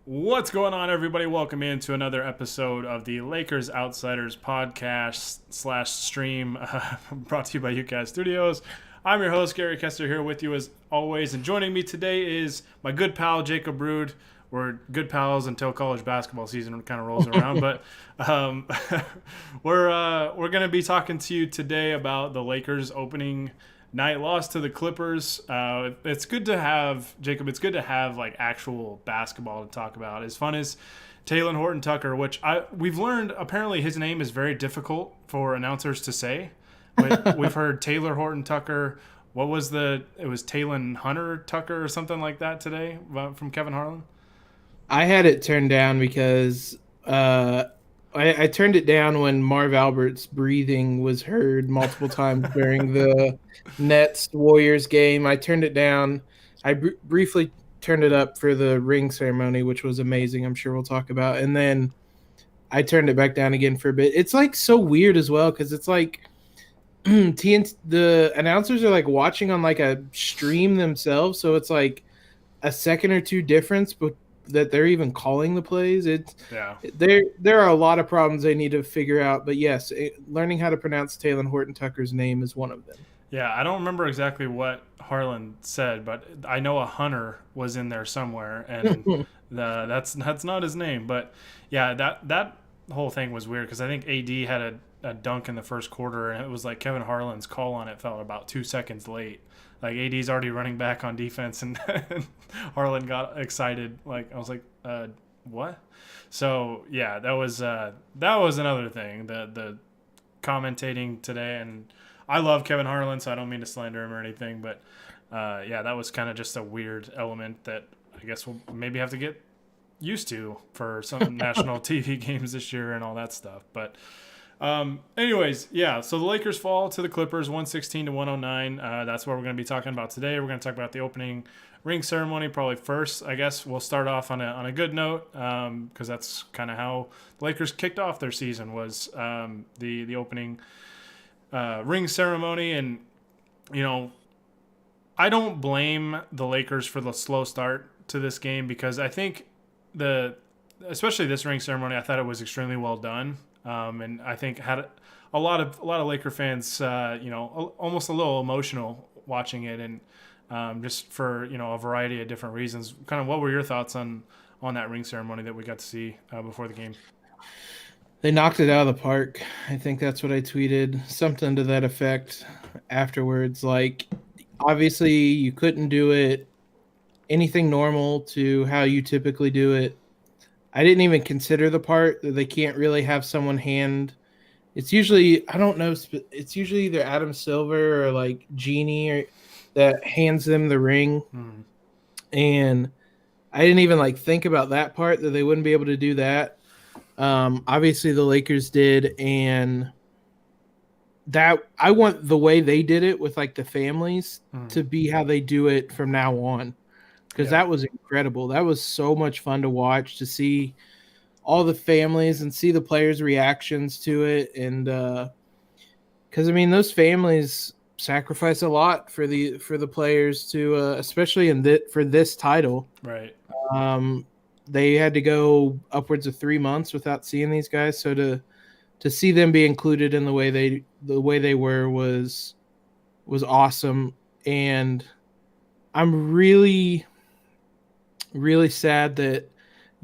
What's going on, everybody? Welcome into another episode of the Lakers Outsiders podcast slash stream, brought to you by UCAS Studios. I'm your host, Gary Kester, here with you as always, and joining me today is my good pal, Jacob Rude. We're good pals until college basketball season kind of rolls around, but we're going to be talking to you today about the Lakers opening night loss to the Clippers. It's good to have, Jacob, it's good to have like actual basketball to talk about. As fun as Taylor Horton Tucker, which we've learned apparently his name is very difficult for announcers to say. We've heard Taylor Horton Tucker. It was Talon Hunter Tucker or something like that today from Kevin Harlan. I had it turned down because I turned it down when Marv Albert's breathing was heard multiple times during the Nets Warriors game. I turned it down. I briefly turned it up for the ring ceremony, which was amazing. I'm sure we'll talk about. And then I turned it back down again for a bit. It's like so weird as well because it's like the announcers are like watching on like a stream themselves, so it's like a second or two difference, but that they're even calling the plays. There are a lot of problems they need to figure out, but yes, learning how to pronounce Taylor Horton Tucker's name is one of them. Yeah, I don't remember exactly what Harlan said, but I know a Hunter was in there somewhere, and that's not his name. But yeah, that whole thing was weird because I think AD had a dunk in the first quarter, and it was like Kevin Harlan's call on it felt about 2 seconds late. Like AD's already running back on defense, and Harlan got excited. Like I was like, what? So yeah, that was another thing. The commentating today, and I love Kevin Harlan, so I don't mean to slander him or anything, but yeah, that was kind of just a weird element that I guess we'll maybe have to get used to for some national TV games this year and all that stuff. But anyways, yeah, so the Lakers fall to the Clippers 116-109. That's what we're going to be talking about today. We're going to talk about the opening ring ceremony probably first. I guess we'll start off on a good note because that's kind of how the Lakers kicked off their season was the opening ring ceremony. And, you know, I don't blame the Lakers for the slow start to this game because I think especially this ring ceremony, I thought it was extremely well done. And I think had a lot of Laker fans, almost a little emotional watching it, and just for a variety of different reasons. Kind of, what were your thoughts on that ring ceremony that we got to see before the game? They knocked it out of the park. I think that's what I tweeted, something to that effect afterwards. Like, obviously, you couldn't do it anything normal to how you typically do it. I didn't even consider the part that they can't really have someone hand. It's usually, I don't know, it's usually either Adam Silver or like Genie or that hands them the ring. And I didn't even like think about that part, that they wouldn't be able to do that. Obviously the Lakers did, and that I want the way they did it with like the families to be how they do it from now on. Because that was incredible. That was so much fun to watch, to see all the families and see the players' reactions to it. And because, I mean, those families sacrifice a lot for the players to, especially for this title. Right. They had to go upwards of 3 months without seeing these guys. So to see them be included in the way they were was awesome. And I'm really sad that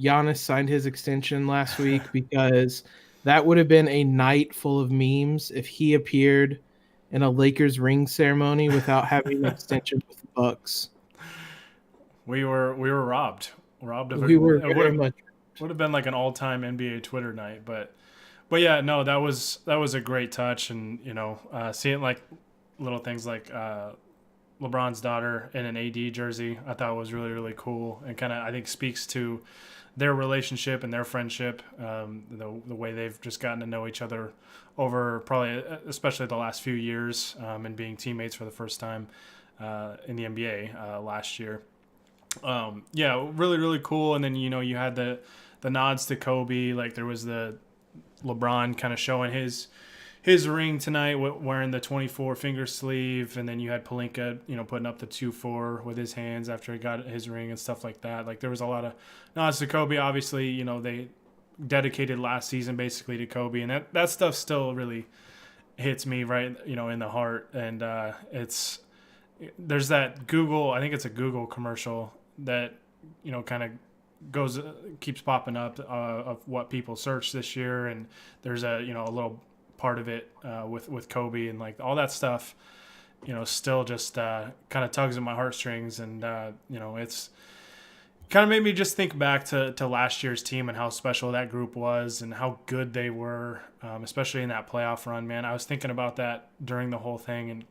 Giannis signed his extension last week because that would have been a night full of memes if he appeared in a Lakers ring ceremony without having an extension with the Bucks. We were robbed of it. We were very much. Would have been like an all-time NBA Twitter night, but yeah, no, that was a great touch, and seeing like little things like LeBron's daughter in an AD jersey, I thought was really, really cool, and kind of I think speaks to their relationship and their friendship, the way they've just gotten to know each other over probably especially the last few years, and being teammates for the first time in the NBA last year. Yeah, really, really cool. And then you had the nods to Kobe, like there was the LeBron kind of showing his his ring tonight, wearing the 24 finger sleeve, and then you had Palinka, putting up the 2-4 with his hands after he got his ring and stuff like that. Like there was a lot of nods to Kobe. Obviously, they dedicated last season basically to Kobe, and that stuff still really hits me right, in the heart. And there's that Google, I think it's a Google commercial that kind of goes keeps popping up of what people search this year, and there's a little part of it with Kobe and like all that stuff. Still just kind of tugs at my heartstrings, and it's kind of made me just think back to last year's team and how special that group was and how good they were, especially in that playoff run. Man, I was thinking about that during the whole thing, and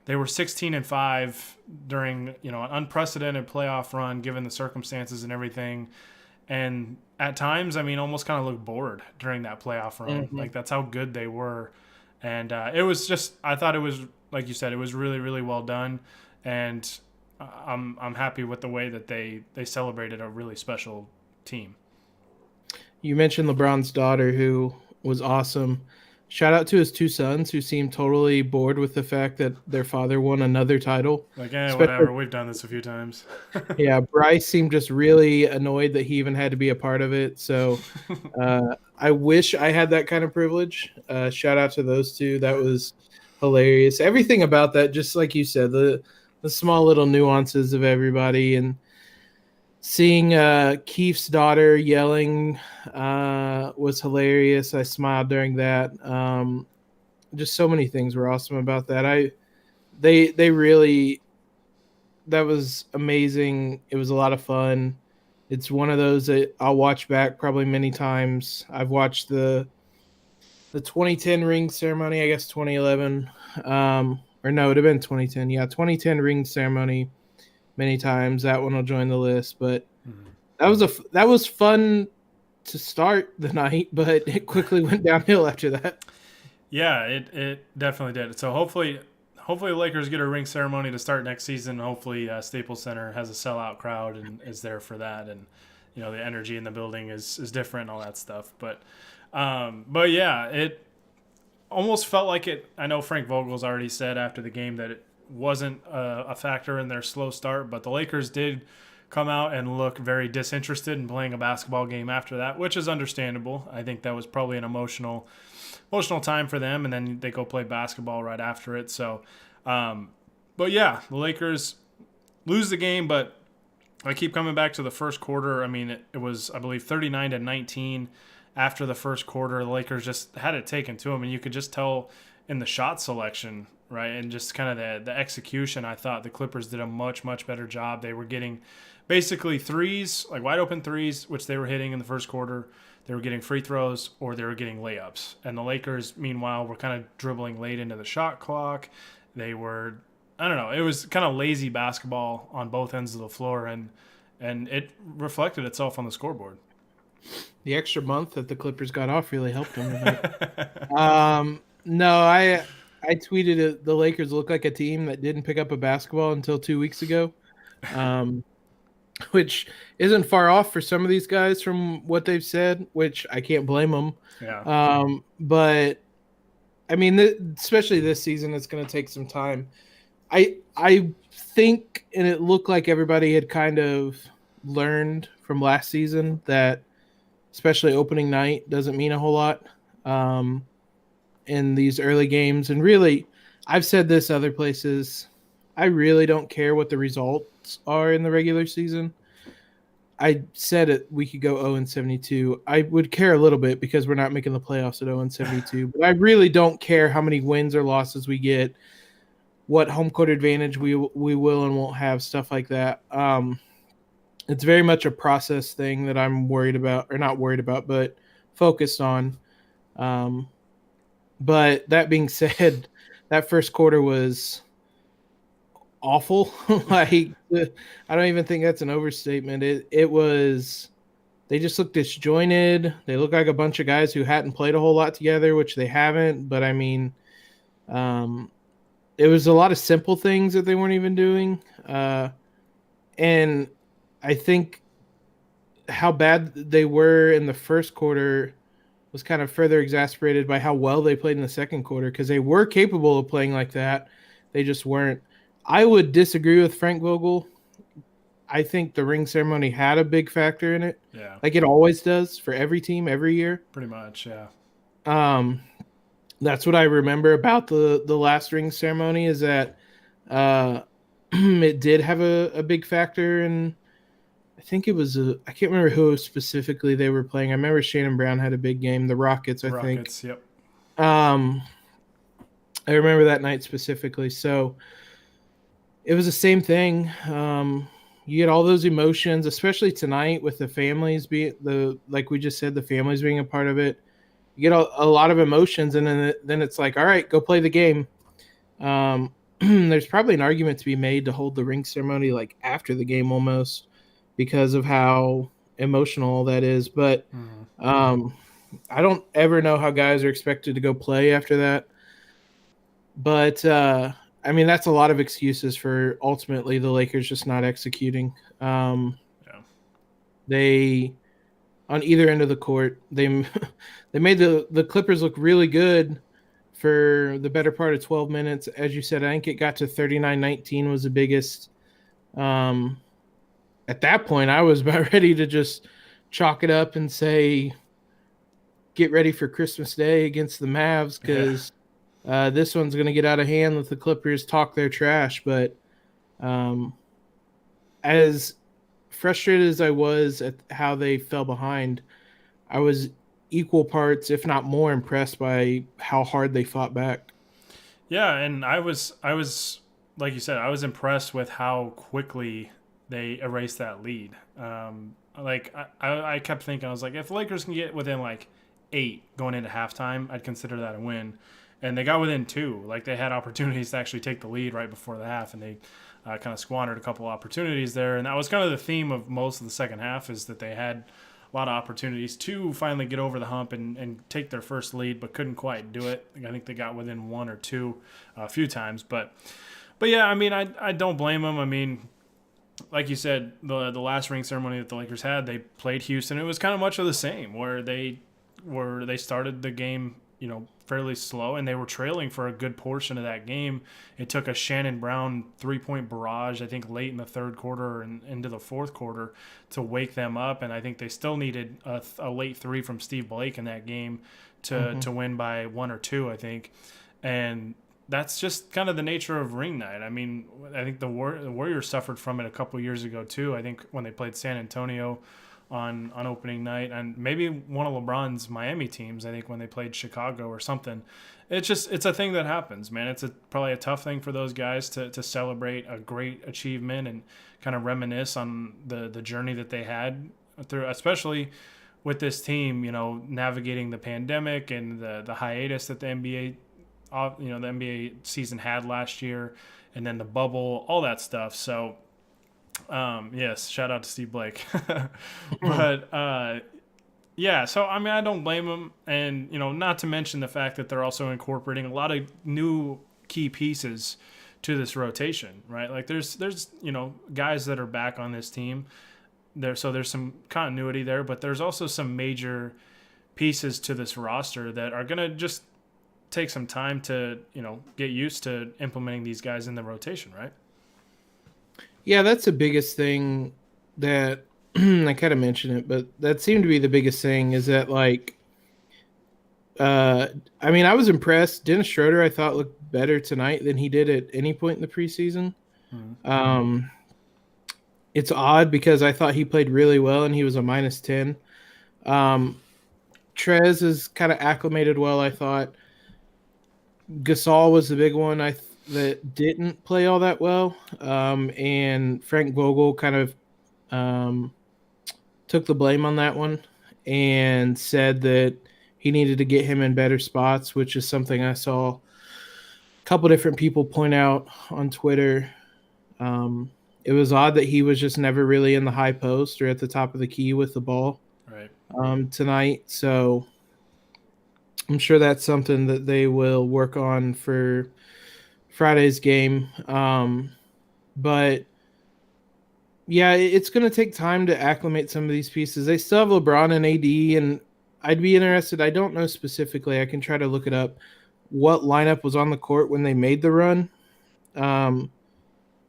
they were 16-5 during an unprecedented playoff run given the circumstances and everything. And at times, I mean, almost kind of looked bored during that playoff run. Mm-hmm. Like that's how good they were. And it was just, I thought it was, like you said, it was really, really well done. And I'm happy with the way that they celebrated a really special team. You mentioned LeBron's daughter, who was awesome. Shout out to his two sons, who seemed totally bored with the fact that their father won another title. Like, whatever. We've done this a few times. Yeah, Bryce seemed just really annoyed that he even had to be a part of it. So I wish I had that kind of privilege. Shout out to those two. That was hilarious. Everything about that, just like you said, the small little nuances of everybody, and seeing Keith's daughter yelling was hilarious. I smiled during that. Just so many things were awesome about that. They really, that was amazing. It was a lot of fun. It's one of those that I'll watch back probably many times. I've watched the 2010 ring ceremony, I guess 2011, or no, it would have been 2010. Yeah, 2010 ring ceremony many times. That one will join the list, but that was fun to start the night, but it quickly went downhill after that. Yeah, it definitely did. So hopefully the Lakers get a ring ceremony to start next season. Hopefully Staples Center has a sellout crowd and is there for that, and the energy in the building is different and all that stuff. But yeah, it almost felt like it. I know Frank Vogel's already said after the game that it wasn't a factor in their slow start, but the Lakers did come out and look very disinterested in playing a basketball game after that, which is understandable. I think that was probably an emotional time for them, and then they go play basketball right after it. So, but yeah, the Lakers lose the game, but I keep coming back to the first quarter. I mean, it was, I believe, 39-19 after the first quarter. The Lakers just had it taken to them, and you could just tell in the shot selection, right, and just kind of the execution. I thought the Clippers did a much, much better job. They were getting basically threes, like wide open threes, which they were hitting in the first quarter. They were getting free throws or they were getting layups. And the Lakers, meanwhile, were kind of dribbling late into the shot clock. They were, I don't know, it was kind of lazy basketball on both ends of the floor, and it reflected itself on the scoreboard. The extra month that the Clippers got off really helped them. No, I tweeted it, the Lakers look like a team that didn't pick up a basketball until 2 weeks ago. Which isn't far off for some of these guys from what they've said, which I can't blame them. Yeah. But I mean, especially this season, it's going to take some time. I think, and it looked like everybody had kind of learned from last season that, especially opening night, doesn't mean a whole lot in these early games. And really, I've said this other places, I really don't care what the results are in the regular season. I said it, we could go 0-72. I would care a little bit because we're not making the playoffs at 0-72. But I really don't care how many wins or losses we get, what home court advantage we will and won't have, stuff like that. It's very much a process thing that I'm worried about, or not worried about, but focused on. But that being said, that first quarter was awful. Like, I don't even think that's an overstatement. It was, they just looked disjointed. They look like a bunch of guys who hadn't played a whole lot together, which they haven't. But I mean, it was a lot of simple things that they weren't even doing. And I think how bad they were in the first quarter was kind of further exasperated by how well they played in the second quarter, because they were capable of playing like that. They just weren't. I would disagree with Frank Vogel. I think the ring ceremony had a big factor in it, Yeah, like it always does for every team every year. pretty much. Yeah. Um, that's what I remember about the last ring ceremony, is that uh, it did have a big factor. And I think it was I can't remember who specifically they were playing. I remember Shannon Brown had a big game, the Rockets, I think. Rockets. Yep. Um, I remember that night specifically. So it was the same thing. You get all those emotions, especially tonight with the families being like we just said, the families being a part of it. You get a lot of emotions, and then it's like, all right, go play the game. There's probably an argument to be made to hold the ring ceremony like after the game almost, because of how emotional that is. But Mm-hmm. um, I don't ever know how guys are expected to go play after that. But I mean, that's a lot of excuses for ultimately the Lakers just not executing. Yeah. They on either end of the court, they made the Clippers look really good for the better part of 12 minutes. As you said, I think it got to 39-19 was the biggest. Um, at that point, I was about ready to just chalk it up and say, get ready for Christmas Day against the Mavs, Yeah. because this one's going to get out of hand with the Clippers talk their trash. But um, as frustrated as I was at how they fell behind, I was equal parts, if not more, impressed by how hard they fought back. Yeah, and I was like you said, I was impressed with how quickly they erased that lead. Like I kept thinking, I was like, if the Lakers can get within like 8 going into halftime, I'd consider that a win. And they got within 2. Like they had opportunities to actually take the lead right before the half, and they kind of squandered a couple opportunities there. And that was kind of the theme of most of the second half, is that they had a lot of opportunities to finally get over the hump and take their first lead, but couldn't quite do it. I think they got within 1 or 2 a few times, but yeah, I mean, I don't blame them. I mean, like you said, the last ring ceremony that the Lakers had, they played Houston. It was kind of much of the same, where they started the game, fairly slow, and they were trailing for a good portion of that game. It took a Shannon Brown 3-point barrage, I think, late in the third quarter and into the fourth quarter to wake them up. And I think they still needed a late 3 from Steve Blake in that game to win by 1 or 2, I think. And that's just kind of the nature of ring night. I mean, I think the Warriors suffered from it a couple years ago too. I think when they played San Antonio on opening night, and maybe one of LeBron's Miami teams, I think when they played Chicago or something. It's a thing that happens, man. It's probably a tough thing for those guys to celebrate a great achievement and kind of reminisce on the journey that they had through, especially with this team, navigating the pandemic and the hiatus that the NBA season had last year, and then the bubble, all that stuff. So yes, shout out to Steve Blake. But yeah, so I mean, I don't blame them, and not to mention the fact that they're also incorporating a lot of new key pieces to this rotation, right? Like there's guys that are back on this team there, so there's some continuity there, but there's also some major pieces to this roster that are gonna just take some time to get used to implementing these guys in the rotation, right? Yeah, that's the biggest thing that I kind of mentioned it, but that seemed to be the biggest thing, is that like I mean, I was impressed. Dennis Schroeder, I thought, looked better tonight than he did at any point in the preseason. Mm-hmm. Um, it's odd because I thought he played really well and he was a -10. Um, Trez is kind of acclimated well, I thought. Gasol was the big one that didn't play all that well. And Frank Vogel kind of um, took the blame on that one and said that he needed to get him in better spots, which is something I saw a couple different people point out on Twitter. It was odd that he was just never really in the high post or at the top of the key with the ball Right. tonight. So I'm sure that's something that they will work on for Friday's game. But yeah, it's going to take time to acclimate some of these pieces. They still have LeBron and AD, and I'd be interested. I don't know specifically. I can try to look it up. What lineup was on the court when they made the run? Um,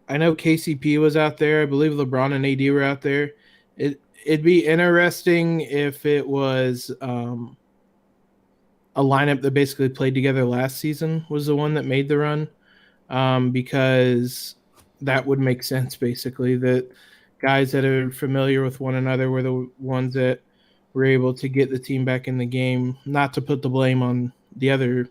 I know KCP was out there. I believe LeBron and AD were out there. It'd be interesting if it was a lineup that basically played together last season was the one that made the run, because that would make sense. Basically, that guys that are familiar with one another were the ones that were able to get the team back in the game. Not to put the blame on the other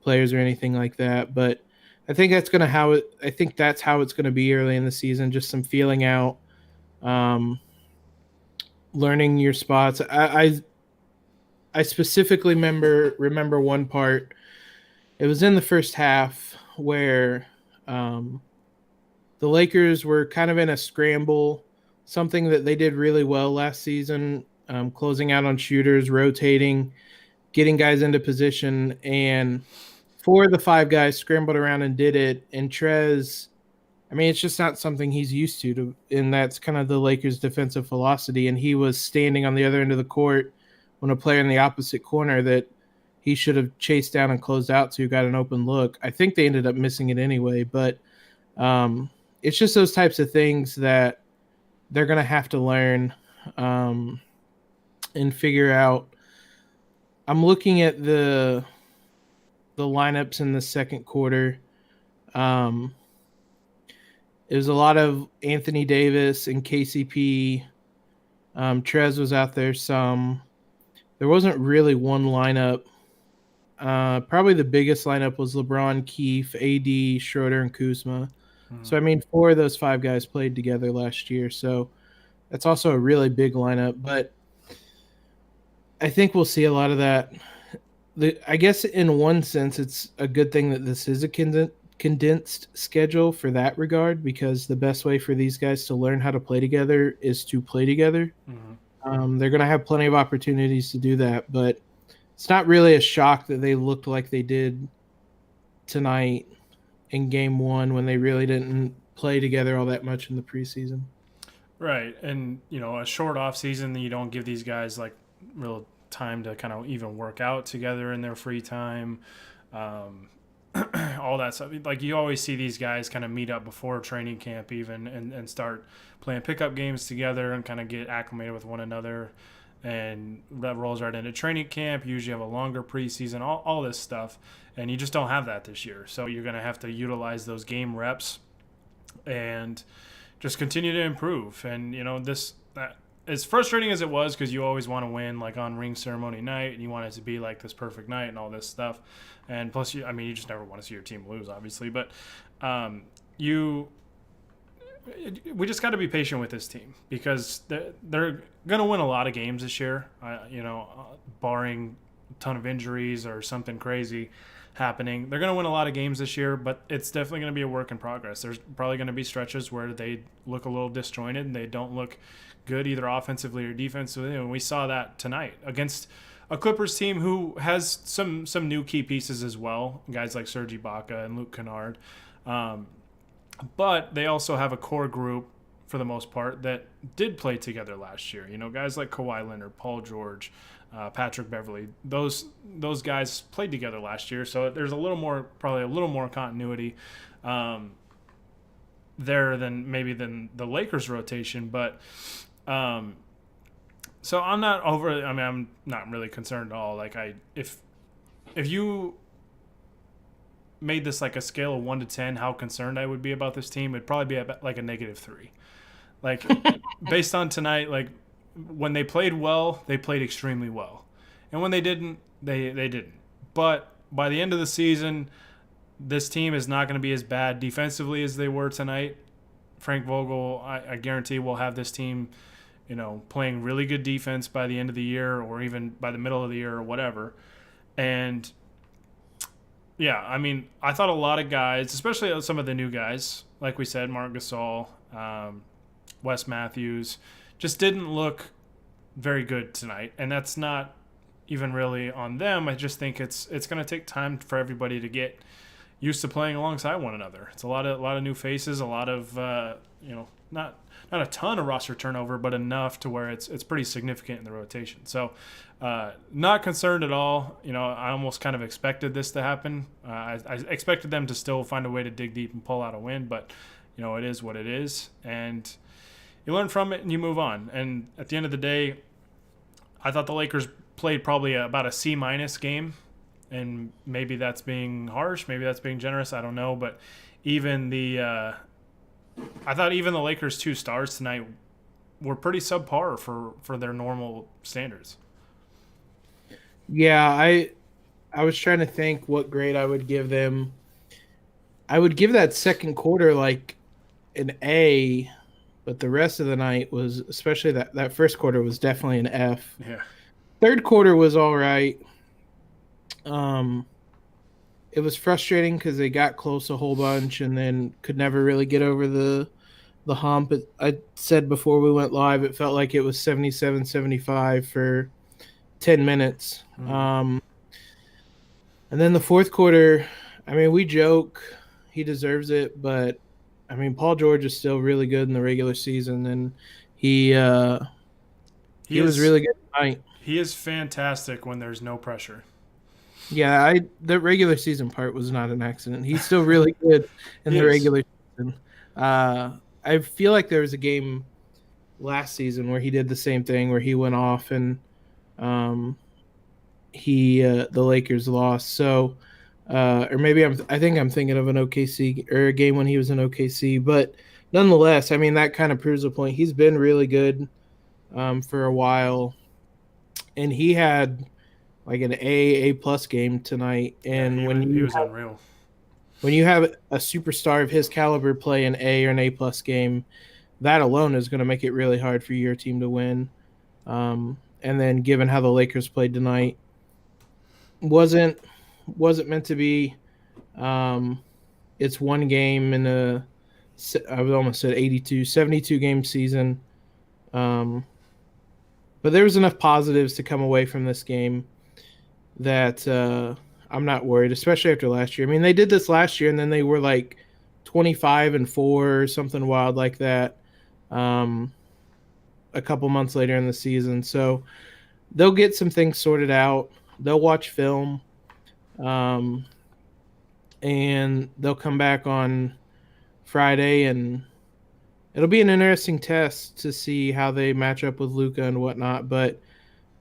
players or anything like that, but I think that's gonna how it. I think that's how it's gonna be early in the season. Just some feeling out, um, learning your spots. I specifically remember one part. It was in the first half where um, the Lakers were kind of in a scramble, something that they did really well last season, closing out on shooters, rotating, getting guys into position, and four of the five guys scrambled around and did it. And Trez, I mean, it's just not something he's used to, and that's kind of the Lakers' defensive philosophy. And he was standing on the other end of the court when a player in the opposite corner that he should have chased down and closed out to got an open look. I think they ended up missing it anyway, but um, it's just those types of things that they're going to have to learn um, and figure out. I'm looking at the lineups in the second quarter. Um, it was a lot of Anthony Davis and KCP. Trez was out there some. There wasn't really one lineup. Probably the biggest lineup was LeBron, Keefe, AD, Schroeder, and Kuzma. So, I mean, four of those five guys played together last year. So that's also a really big lineup. But I think we'll see a lot of that. I guess in one sense, it's a good thing that this is a condensed schedule for that regard, because the best way for these guys to learn how to play together is to play together. They're going to have plenty of opportunities to do that, but it's not really a shock that they looked like they did tonight in game one when they really didn't play together all that much in the preseason. Right. And, a short off season, you don't give these guys like real time to kind of even work out together in their free time. All that stuff. Like, you always see these guys kind of meet up before training camp even and start playing pickup games together and kind of get acclimated with one another. And that rolls right into training camp. You usually have a longer preseason, all this stuff. And you just don't have that this year. So you're going to have to utilize those game reps and just continue to improve. And, as frustrating as it was, because you always want to win, like on ring ceremony night, and you want it to be like this perfect night and all this stuff. And plus, you just never want to see your team lose, obviously. But we just got to be patient with this team, because they're going to win a lot of games this year, barring a ton of injuries or something crazy happening. They're going to win a lot of games this year, but it's definitely going to be a work in progress. There's probably going to be stretches where they look a little disjointed and they don't look good either offensively or defensively, and we saw that tonight against a Clippers team who has some new key pieces as well, guys like Serge Ibaka and Luke Kennard. But they also have a core group, for the most part, that did play together last year. Guys like Kawhi Leonard, Paul George, Patrick Beverley. Those guys played together last year, so there's probably a little more continuity there than the Lakers rotation. But so I'm not I'm not really concerned at all. Like, if you made this like a scale of 1 to 10, how concerned I would be about this team, it'd probably be about like a -3. Like, based on tonight, like, when they played well, they played extremely well, and when they didn't, they didn't. But by the end of the season, this team is not going to be as bad defensively as they were tonight. Frank Vogel, I guarantee, will have this team, playing really good defense by the end of the year, or even by the middle of the year or whatever. And yeah, I thought a lot of guys, especially some of the new guys, like we said, Marc Gasol, Wes Matthews, just didn't look very good tonight. And that's not even really on them. I just think it's going to take time for everybody to get used to playing alongside one another. It's a lot of new faces, a lot of not a ton of roster turnover, but enough to where it's pretty significant in the rotation. So, not concerned at all. I almost kind of expected this to happen. I expected them to still find a way to dig deep and pull out a win, but it is what it is, and you learn from it and you move on. And at the end of the day, I thought the Lakers played probably about a C minus game, and maybe that's being harsh, maybe that's being generous. I don't know, but even I thought even the Lakers' 2 stars tonight were pretty subpar for their normal standards. Yeah, I was trying to think what grade I would give them. I would give that second quarter like an A, but the rest of the night was, especially that first quarter, was definitely an F. Yeah. Third quarter was all right. It was frustrating because they got close a whole bunch and then could never really get over the hump. I said before we went live, it felt like it was 77-75 for 10 minutes. And then the fourth quarter, I mean, we joke he deserves it, but I mean, Paul George is still really good in the regular season, and he was really good tonight. He is fantastic when there's no pressure. Yeah, the regular season part was not an accident. He's still really good in the regular season. I feel like there was a game last season where he did the same thing, where he went off and the Lakers lost. So, or maybe I think I'm thinking of an OKC or a game when he was in OKC. But nonetheless, I mean, that kind of proves the point. He's been really good for a while, and he had like an A plus game tonight. And he was unreal. When you have a superstar of his caliber play an A or an A plus game, that alone is going to make it really hard for your team to win. And then, given how the Lakers played tonight, wasn't meant to be. It's one game in I would almost said 72 game season. But there was enough positives to come away from this game that I'm not worried, especially after last year. I mean, they did this last year, and then they were like 25-4 or something wild like that a couple months later in the season. So they'll get some things sorted out. They'll watch film, and they'll come back on Friday, and it'll be an interesting test to see how they match up with Luka and whatnot. But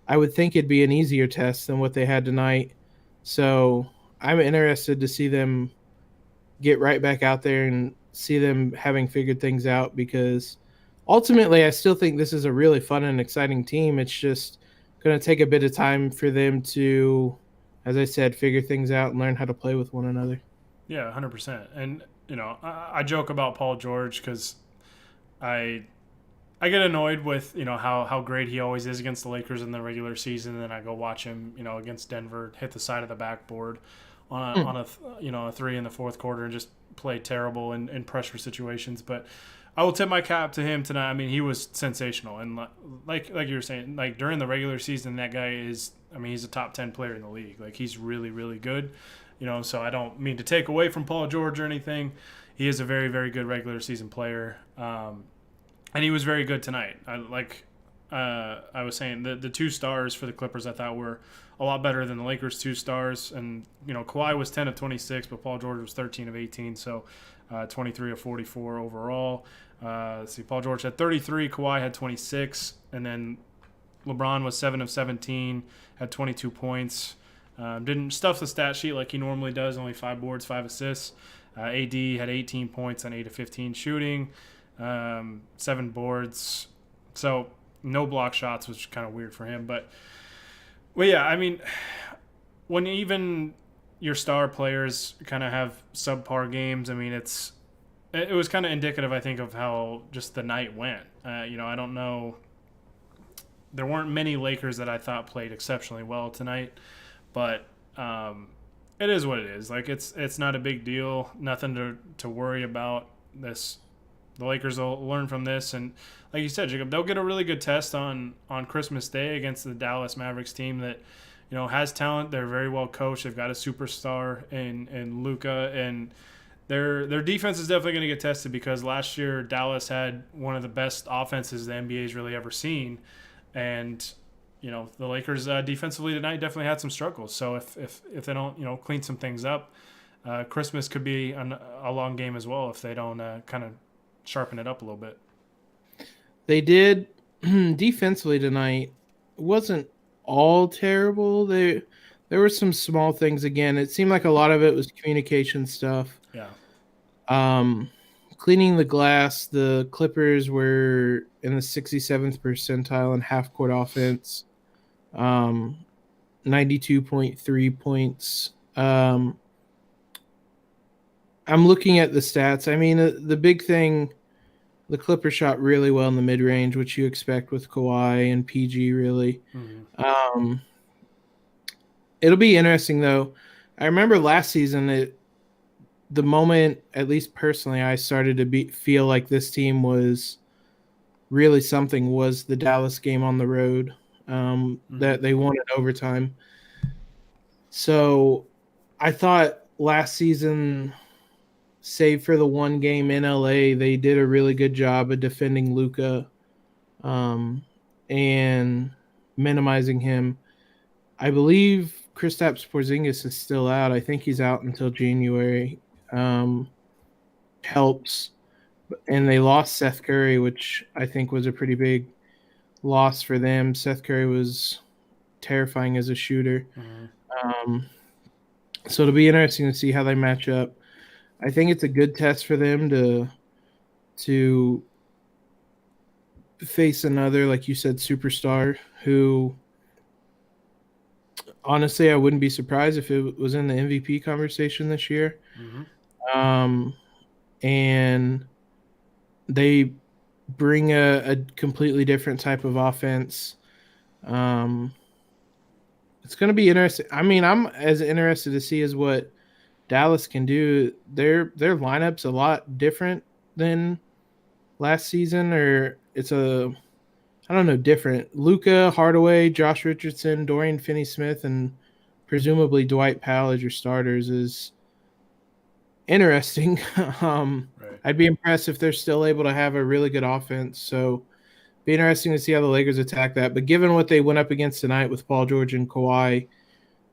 I would think it'd be an easier test than what they had tonight. So I'm interested to see them get right back out there and see them having figured things out, because ultimately I still think this is a really fun and exciting team. It's just going to take a bit of time for them to, as I said, figure things out and learn how to play with one another. Yeah, 100%. And, I joke about Paul George because I get annoyed with how great he always is against the Lakers in the regular season, and then I go watch him against Denver hit the side of the backboard on a three in the fourth quarter and just play terrible in pressure situations. But I will tip my cap to him tonight. I mean, he was sensational, and like you were saying, like during the regular season, that guy is. I mean, he's a top 10 player in the league. Like, he's really, really good. So I don't mean to take away from Paul George or anything. He is a very, very good regular season player. And he was very good tonight. I was saying, the 2 stars for the Clippers I thought were a lot better than the Lakers' 2 stars. And, Kawhi was 10 of 26, but Paul George was 13 of 18, so 23 of 44 overall. Let's see, Paul George had 33, Kawhi had 26, and then LeBron was 7 of 17, had 22 points. Didn't stuff the stat sheet like he normally does, only 5 boards, 5 assists. AD had 18 points on 8 of 15 shooting. 7 boards, so no block shots, which is kind of weird for him. But yeah, I mean, when even your star players kind of have subpar games, I mean, it was kind of indicative, I think, of how just the night went. I don't know. There weren't many Lakers that I thought played exceptionally well tonight, but it is what it is. Like, it's not a big deal, nothing to worry about. The Lakers will learn from this, and like you said, Jacob, they'll get a really good test on Christmas Day against the Dallas Mavericks team that, has talent. They're very well coached. They've got a superstar in Luka, and their defense is definitely going to get tested because last year Dallas had one of the best offenses the NBA's really ever seen, and the Lakers defensively tonight definitely had some struggles. So if they don't clean some things up, Christmas could be a long game as well if they don't kind of sharpen it up a little bit. They did defensively tonight. It wasn't all terrible. There were some small things again. It seemed like a lot of it was communication stuff. Yeah. Um, Cleaning the glass, the Clippers were in the 67th percentile in half court offense. 92.3 points. I'm looking at the stats. I mean, the big thing, the Clippers shot really well in the mid range, which you expect with Kawhi and PG, really. Mm-hmm. It'll be interesting, though. I remember last season, the moment, at least personally, I started to feel like this team was really something was the Dallas game on the road that they won in overtime. So I thought last season, save for the one game in LA, they did a really good job of defending Luka and minimizing him. I believe Kristaps Porzingis is still out. I think he's out until January. Helps. And they lost Seth Curry, which I think was a pretty big loss for them. Seth Curry was terrifying as a shooter. So it'll be interesting to see how they match up. I think it's a good test for them to face another, like you said, superstar who, honestly, I wouldn't be surprised if it was in the MVP conversation this year. And they bring a completely different type of offense. It's going to be interesting. I mean, I'm as interested to see as what Dallas can do. Their lineup's a lot different than last season, or it's different. Luka, Hardaway, Josh Richardson, Dorian Finney-Smith, and presumably Dwight Powell as your starters is interesting. Right. I'd be impressed if they're still able to have a really good offense. So be interesting to see how the Lakers attack that. But given what they went up against tonight with Paul George and Kawhi,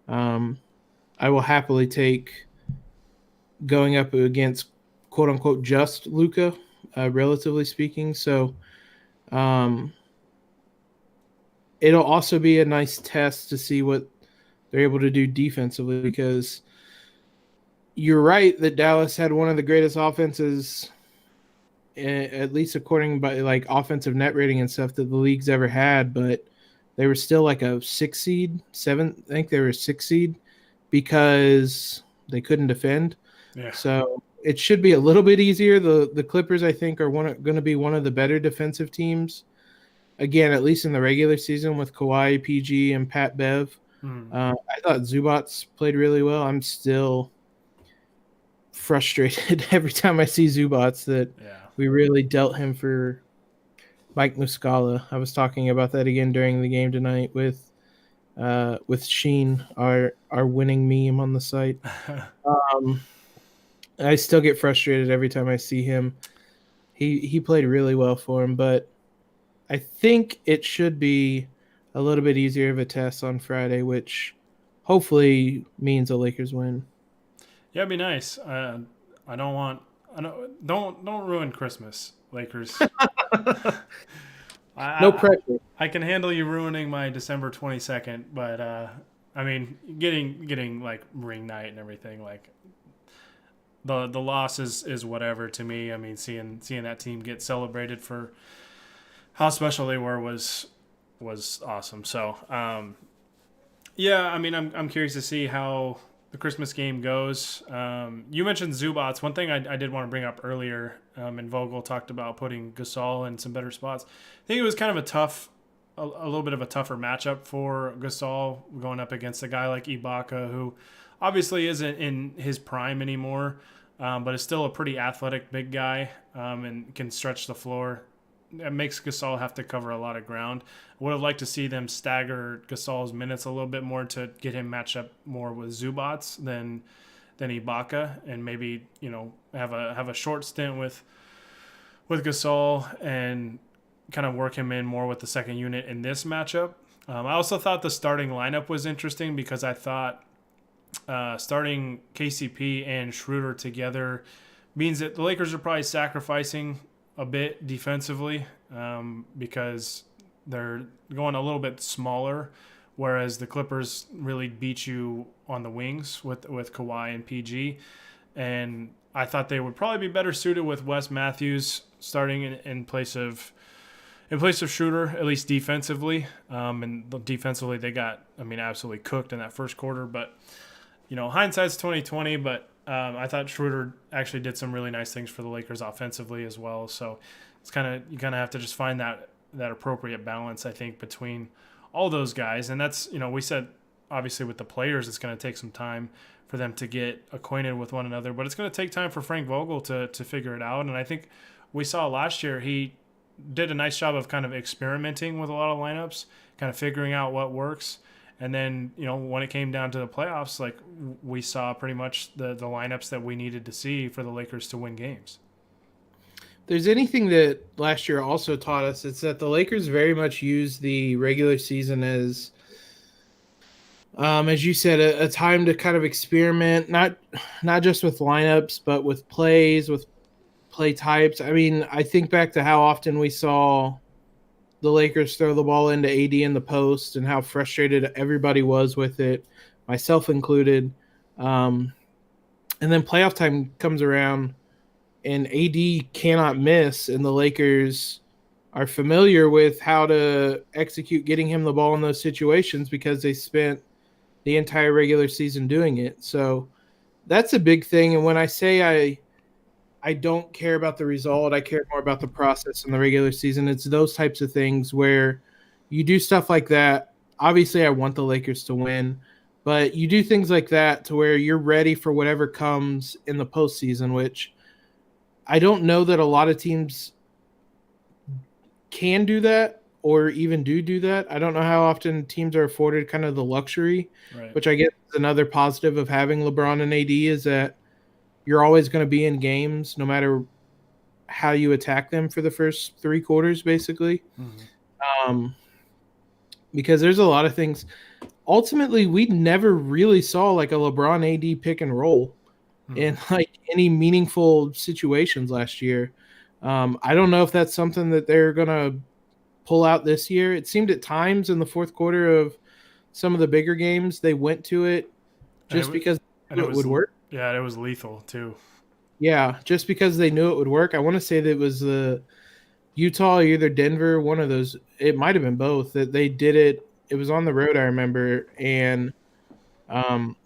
I will happily take going up against quote unquote just Luka, relatively speaking. So it'll also be a nice test to see what they're able to do defensively, because you're right that Dallas had one of the greatest offenses, at least according by like offensive net rating and stuff, that the league's ever had, but they were still like a 6 seed, 7. I think they were a 6 seed because they couldn't defend. Yeah. So it should be a little bit easier. The Clippers, I think, are going to be one of the better defensive teams. Again, at least in the regular season with Kawhi, PG, and Pat Bev. I thought Zubats played really well. I'm still frustrated every time I see Zubats that we really dealt him for Mike Muscala. I was talking about that again during the game tonight with Sheen, our winning meme on the site. I still get frustrated every time I see him. He played really well for him, but I think it should be a little bit easier of a test on Friday, which hopefully means a Lakers win. Yeah, it'd be nice. Don't ruin Christmas, Lakers. No pressure. I can handle you ruining my December 22nd, but I mean, getting like ring night and everything, like the loss is whatever to me. I mean, seeing that team get celebrated for how special they were was awesome. So yeah, I mean, I'm curious to see how the Christmas game goes. You mentioned Zubats. One thing I did want to bring up earlier, and Vogel talked about putting Gasol in some better spots. I think it was kind of a little bit of a tougher matchup for Gasol going up against a guy like Ibaka, who obviously isn't in his prime anymore, but is still a pretty athletic big guy and can stretch the floor. it makes Gasol have to cover a lot of ground. I would have liked to see them stagger Gasol's minutes a little bit more to get him matched up more with Zubats than Ibaka, and maybe have a short stint with Gasol and kind of work him in more with the second unit in this matchup. I also thought the starting lineup was interesting because I thought starting KCP and Schroeder together means that the Lakers are probably sacrificing a bit defensively because they're going a little bit smaller, whereas the Clippers really beat you on the wings with Kawhi and PG. And I thought they would probably be better suited with Wes Matthews starting in place of Schroeder, at least defensively. And defensively, they got, absolutely cooked in that first quarter. But hindsight's 2020. But I thought Schroeder actually did some really nice things for the Lakers offensively as well. So you kind of have to just find that appropriate balance, I think, between all those guys. And that's, we said obviously with the players, it's going to take some time for them to get acquainted with one another, but it's going to take time for Frank Vogel to figure it out. And I think we saw last year he did a nice job of kind of experimenting with a lot of lineups, kind of figuring out what works. And then, when it came down to the playoffs, like we saw pretty much the lineups that we needed to see for the Lakers to win games. There's anything that last year also taught us, it's that the Lakers very much use the regular season as you said, a time to kind of experiment, not just with lineups, but with plays, with play types. I think back to how often we saw the Lakers throw the ball into AD in the post and how frustrated everybody was with it, myself included. And then playoff time comes around and AD cannot miss, and the Lakers are familiar with how to execute getting him the ball in those situations because they spent the entire regular season doing it. So that's a big thing. And when I say I don't care about the result, I care more about the process in the regular season. It's those types of things where you do stuff like that. Obviously, I want the Lakers to win, but you do things like that to where you're ready for whatever comes in the postseason, which I don't know that a lot of teams can do that or even do that. I don't know how often teams are afforded kind of the luxury, Right. Which I guess is another positive of having LeBron and AD is that you're always going to be in games no matter how you attack them for the first three quarters, basically. Mm-hmm. Because there's a lot of things. Ultimately, we never really saw like a LeBron AD pick and roll in like any meaningful situations last year. I don't know if that's something that they're going to pull out this year. It seemed at times in the fourth quarter of some of the bigger games, they went to it just because it would work. Yeah, it was lethal too. Yeah, just because they knew it would work. I want to say that it was the Utah or either Denver, one of those. It might have been both that they did it. It was on the road, I remember, and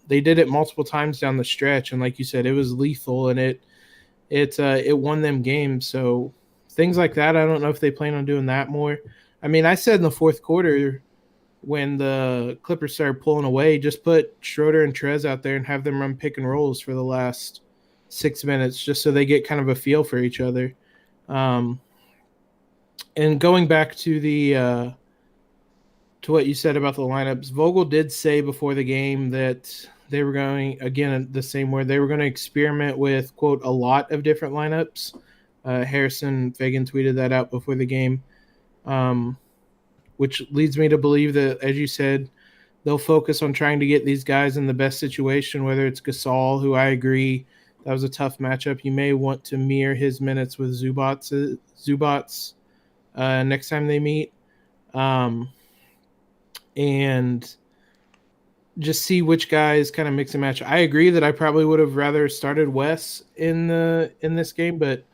they did it multiple times down the stretch. And like you said, it was lethal, and it won them games. So things like that, I don't know if they plan on doing that more. I said in the fourth quarter when the Clippers started pulling away, just put Schroeder and Trez out there and have them run pick and rolls for the last 6 minutes just so they get kind of a feel for each other. And going back to the to what you said about the lineups, Vogel did say before the game that they were going, again, the same word, they were going to experiment with, quote, a lot of different lineups. Harrison Fagan tweeted that out before the game, which leads me to believe that, as you said, they'll focus on trying to get these guys in the best situation, whether it's Gasol, who I agree that was a tough matchup. You may want to mirror his minutes with Zubats next time they meet. And just see which guys kind of mix and match. I agree that I probably would have rather started Wes in this game, but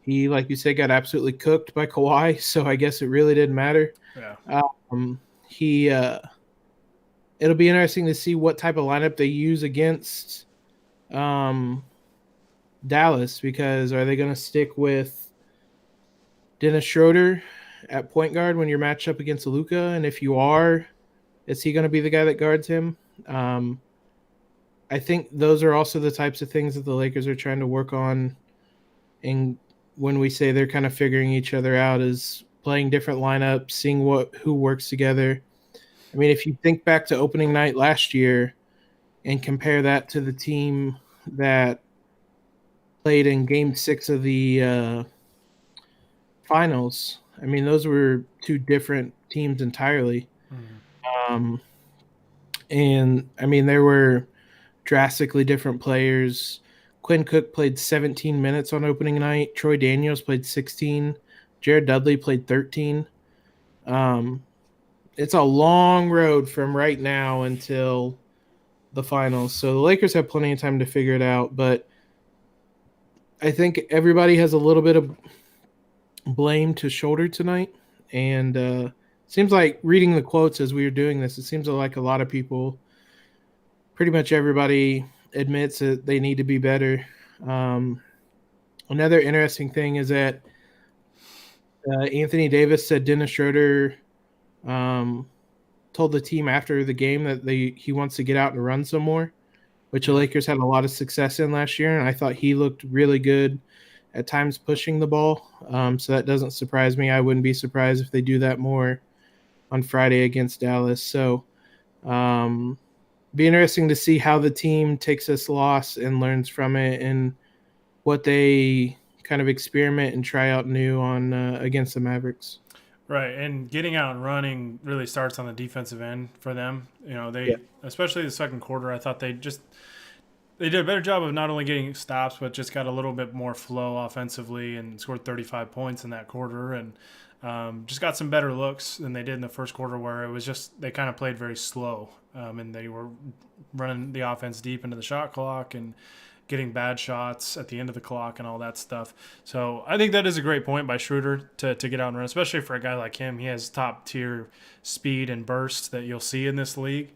he, like you said, got absolutely cooked by Kawhi, so I guess it really didn't matter. Yeah. It'll be interesting to see what type of lineup they use against Dallas, because are they going to stick with Dennis Schroeder at point guard when you're matched up against Luka? And if you are, is he going to be the guy that guards him? I think those are also the types of things that the Lakers are trying to work on and when we say they're kind of figuring each other out is playing different lineups, seeing who works together. I mean, if you think back to opening night last year and compare that to the team that played in Game 6 of the finals, I mean, those were two different teams entirely. Mm. Um, and I mean, there were drastically different players. Quinn Cook played 17 minutes on opening night. Troy Daniels played 16. Jared Dudley played 13. Um, it's a long road from right now until the finals. So the Lakers have plenty of time to figure it out. But I think everybody has a little bit of blame to shoulder tonight. And seems like reading the quotes as we were doing this, it seems like a lot of people, pretty much everybody, admits that they need to be better. Um, Another interesting thing is that Anthony Davis said Dennis Schroeder um, told the team after the game that he wants to get out and run some more, which the Yeah. Lakers had a lot of success in last year, and I thought he looked really good at times pushing the ball. So that doesn't surprise me. I wouldn't be surprised if they do that more on Friday against Dallas. So be interesting to see how the team takes this loss and learns from it, and what they kind of experiment and try out new on against the Mavericks. Right, and getting out and running really starts on the defensive end for them. You know, Yeah. especially the second quarter, I thought they did a better job of not only getting stops, but just got a little bit more flow offensively and scored 35 points in that quarter, and just got some better looks than they did in the first quarter, where it was just they kind of played very slow, and they were running the offense deep into the shot clock and getting bad shots at the end of the clock and all that stuff. So I think that is a great point by Schroeder to get out and run, especially for a guy like him. He has top tier speed and burst that you'll see in this league.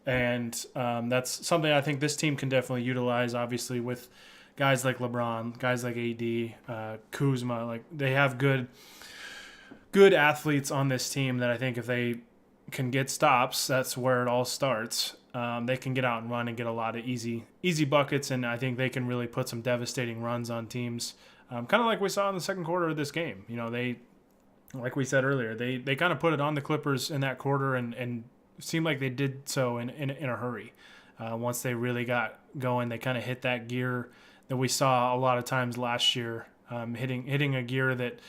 And that's something I think this team can definitely utilize, obviously, with guys like LeBron, guys like AD, Kuzma. Like, they have good athletes on this team that I think if they can get stops, that's where it all starts. They can get out and run and get a lot of easy buckets, and I think they can really put some devastating runs on teams, kind of like we saw in the second quarter of this game. You know, they, like we said earlier, they kind of put it on the Clippers in that quarter, and seemed like they did so in a hurry. Once they really got going, they kind of hit that gear that we saw a lot of times last year, hitting a gear that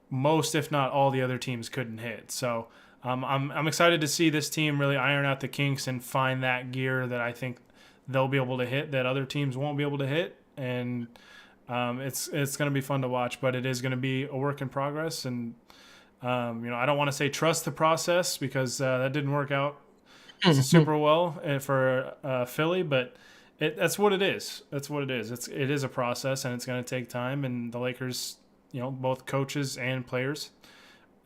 most, if not all, the other teams couldn't hit. So I'm excited to see this team really iron out the kinks and find that gear that I think they'll be able to hit that other teams won't be able to hit. And it's going to be fun to watch, but it is going to be a work in progress. And I don't want to say trust the process, because that didn't work out super well for Philly, but that's what it is. That's what it is. It is a process, and it's going to take time. And the Lakers, both coaches and players,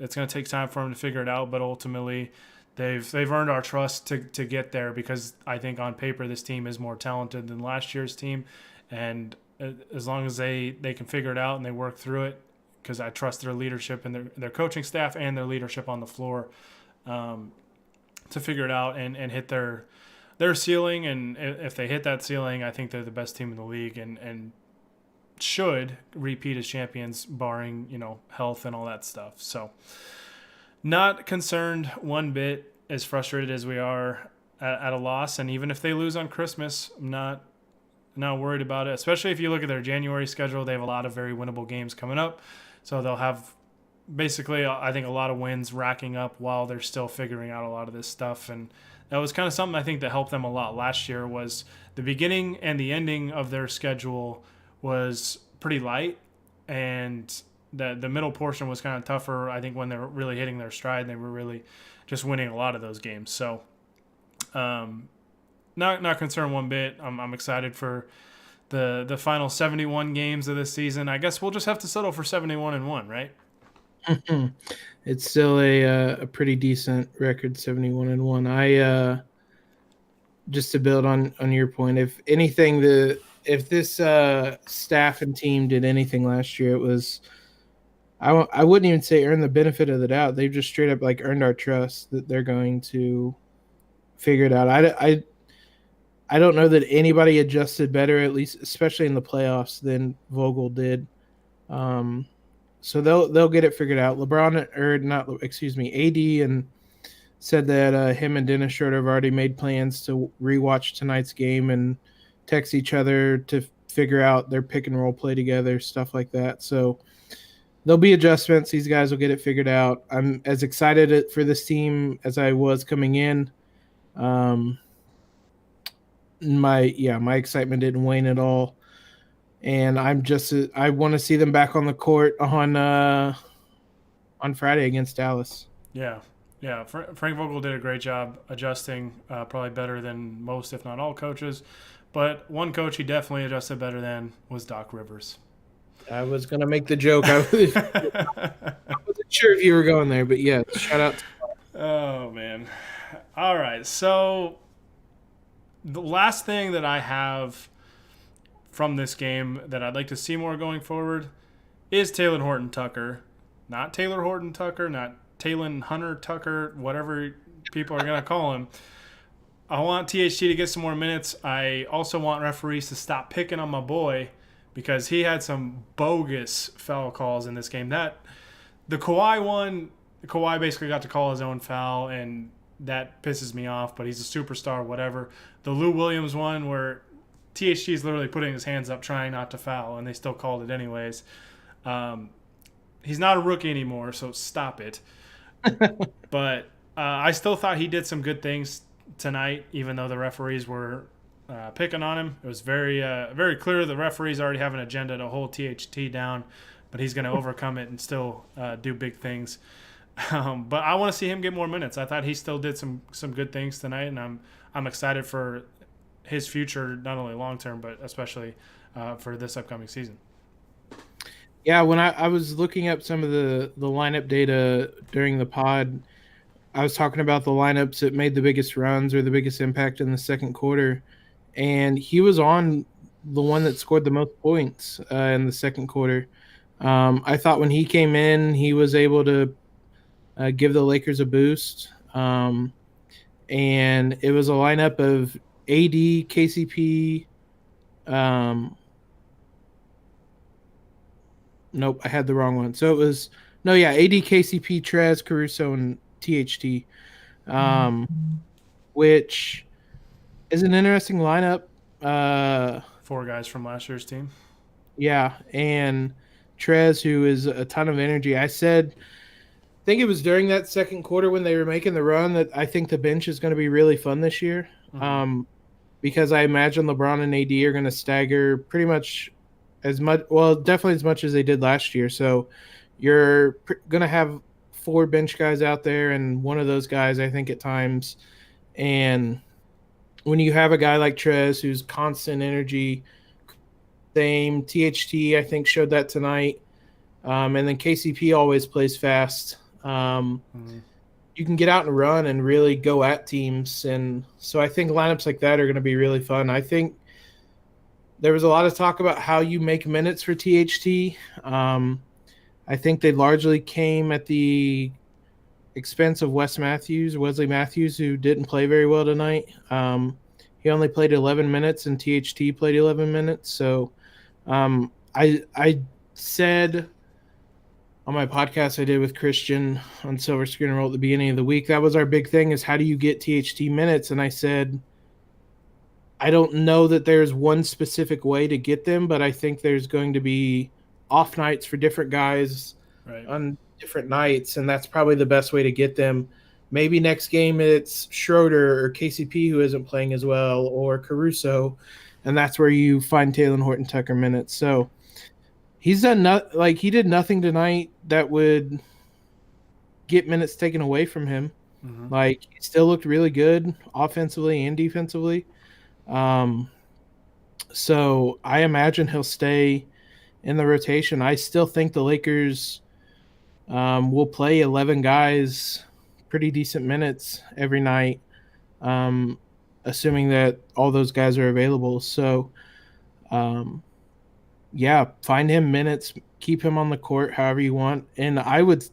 it's going to take time for them to figure it out. But ultimately, they've earned our trust to get there, because I think on paper this team is more talented than last year's team, and as long as they can figure it out and they work through it, because I trust their leadership and their coaching staff and their leadership on the floor, to figure it out and hit their ceiling. And if they hit that ceiling, I think they're the best team in the league, and should repeat as champions, barring health and all that stuff. So not concerned one bit, as frustrated as we are at a loss. And even if they lose on Christmas, I'm not worried about it, especially if you look at their January schedule. They have a lot of very winnable games coming up, so they'll have basically, I think, a lot of wins racking up while they're still figuring out a lot of this stuff. And that was kind of something I think that helped them a lot last year, was the beginning and the ending of their schedule was pretty light, and the middle portion was kind of tougher. I think when they were really hitting their stride, they were really just winning a lot of those games. So not concerned one bit. I'm excited for the final 71 games of this season. I guess we'll just have to settle for 71-1, right? It's still a pretty decent record, 71-1. I just to build on your point, if anything, if this staff and team did anything last year, it was, I wouldn't even say earn the benefit of the doubt. They've just straight up like earned our trust that they're going to figure it out. I don't know that anybody adjusted better, at least especially in the playoffs, than Vogel did. Um, so they'll get it figured out. LeBron or not, excuse me, AD and said that him and Dennis Schroeder have already made plans to rewatch tonight's game and text each other to figure out their pick and roll play together, stuff like that. So there'll be adjustments. These guys will get it figured out. I'm as excited for this team as I was coming in. Um, my excitement didn't wane at all, and I want to see them back on the court on Friday against Dallas. Yeah, yeah. Frank Vogel did a great job adjusting, probably better than most, if not all, coaches. But one coach he definitely adjusted better than was Doc Rivers. I was gonna make the joke. I wasn't sure if you were going there, but yeah, shout out. Oh man. All right. So the last thing that I have from this game that I'd like to see more going forward is Taylor Horton Tucker. Not Taylor Horton Tucker, not Talon Hunter Tucker, whatever people are going to call him. I want THT to get some more minutes. I also want referees to stop picking on my boy because he had some bogus foul calls in this game. That the Kawhi one, Kawhi basically got to call his own foul, and that pisses me off, but he's a superstar, whatever. The Lou Williams one where THT is literally putting his hands up trying not to foul, and they still called it anyways. Um, he's not a rookie anymore, so stop it. But I still thought he did some good things tonight, even though the referees were picking on him. It was very clear the referees already have an agenda to hold THT down, but he's going to overcome it and still do big things. But I want to see him get more minutes. I thought he still did some good things tonight, and I'm excited for his future, not only long term, but especially for this upcoming season. Yeah, when I was looking up some of the lineup data during the pod, I was talking about the lineups that made the biggest runs or the biggest impact in the second quarter, and he was on the one that scored the most points in the second quarter. I thought when he came in, he was able to give the Lakers a boost, and it was a lineup of AD, KCP. Nope, I had the wrong one. So it was AD, KCP, Trez, Caruso, and THT, which is an interesting lineup. 4 guys from last year's team. Yeah, and Trez, who is a ton of energy. I think it was during that second quarter when they were making the run that I think the bench is going to be really fun this year, because I imagine LeBron and AD are going to stagger pretty much as much, well, definitely as much as they did last year. So you're going to have 4 bench guys out there, and one of those guys, I think, at times. And when you have a guy like Trez, who's constant energy, same THT, I think, showed that tonight. And then KCP always plays fast. You can get out and run and really go at teams. And so I think lineups like that are going to be really fun. I think there was a lot of talk about how you make minutes for THT. I think they largely came at the expense of Wesley Matthews, who didn't play very well tonight. He only played 11 minutes, and THT played 11 minutes. So I said on my podcast I did with Christian on Silver Screen and Roll at the beginning of the week, that was our big thing, is how do you get THT minutes? And I said, I don't know that there's one specific way to get them, but I think there's going to be off nights for different guys on different nights, and that's probably the best way to get them. Maybe next game it's Schroeder or KCP who isn't playing as well, or Caruso, and that's where you find Taylor Horton Tucker minutes. So he's done he did nothing tonight that would get minutes taken away from him. Like, he still looked really good offensively and defensively. So I imagine he'll stay in the rotation. I still think the Lakers will play 11 guys pretty decent minutes every night, assuming that all those guys are available. So, find him minutes, keep him on the court however you want. And I would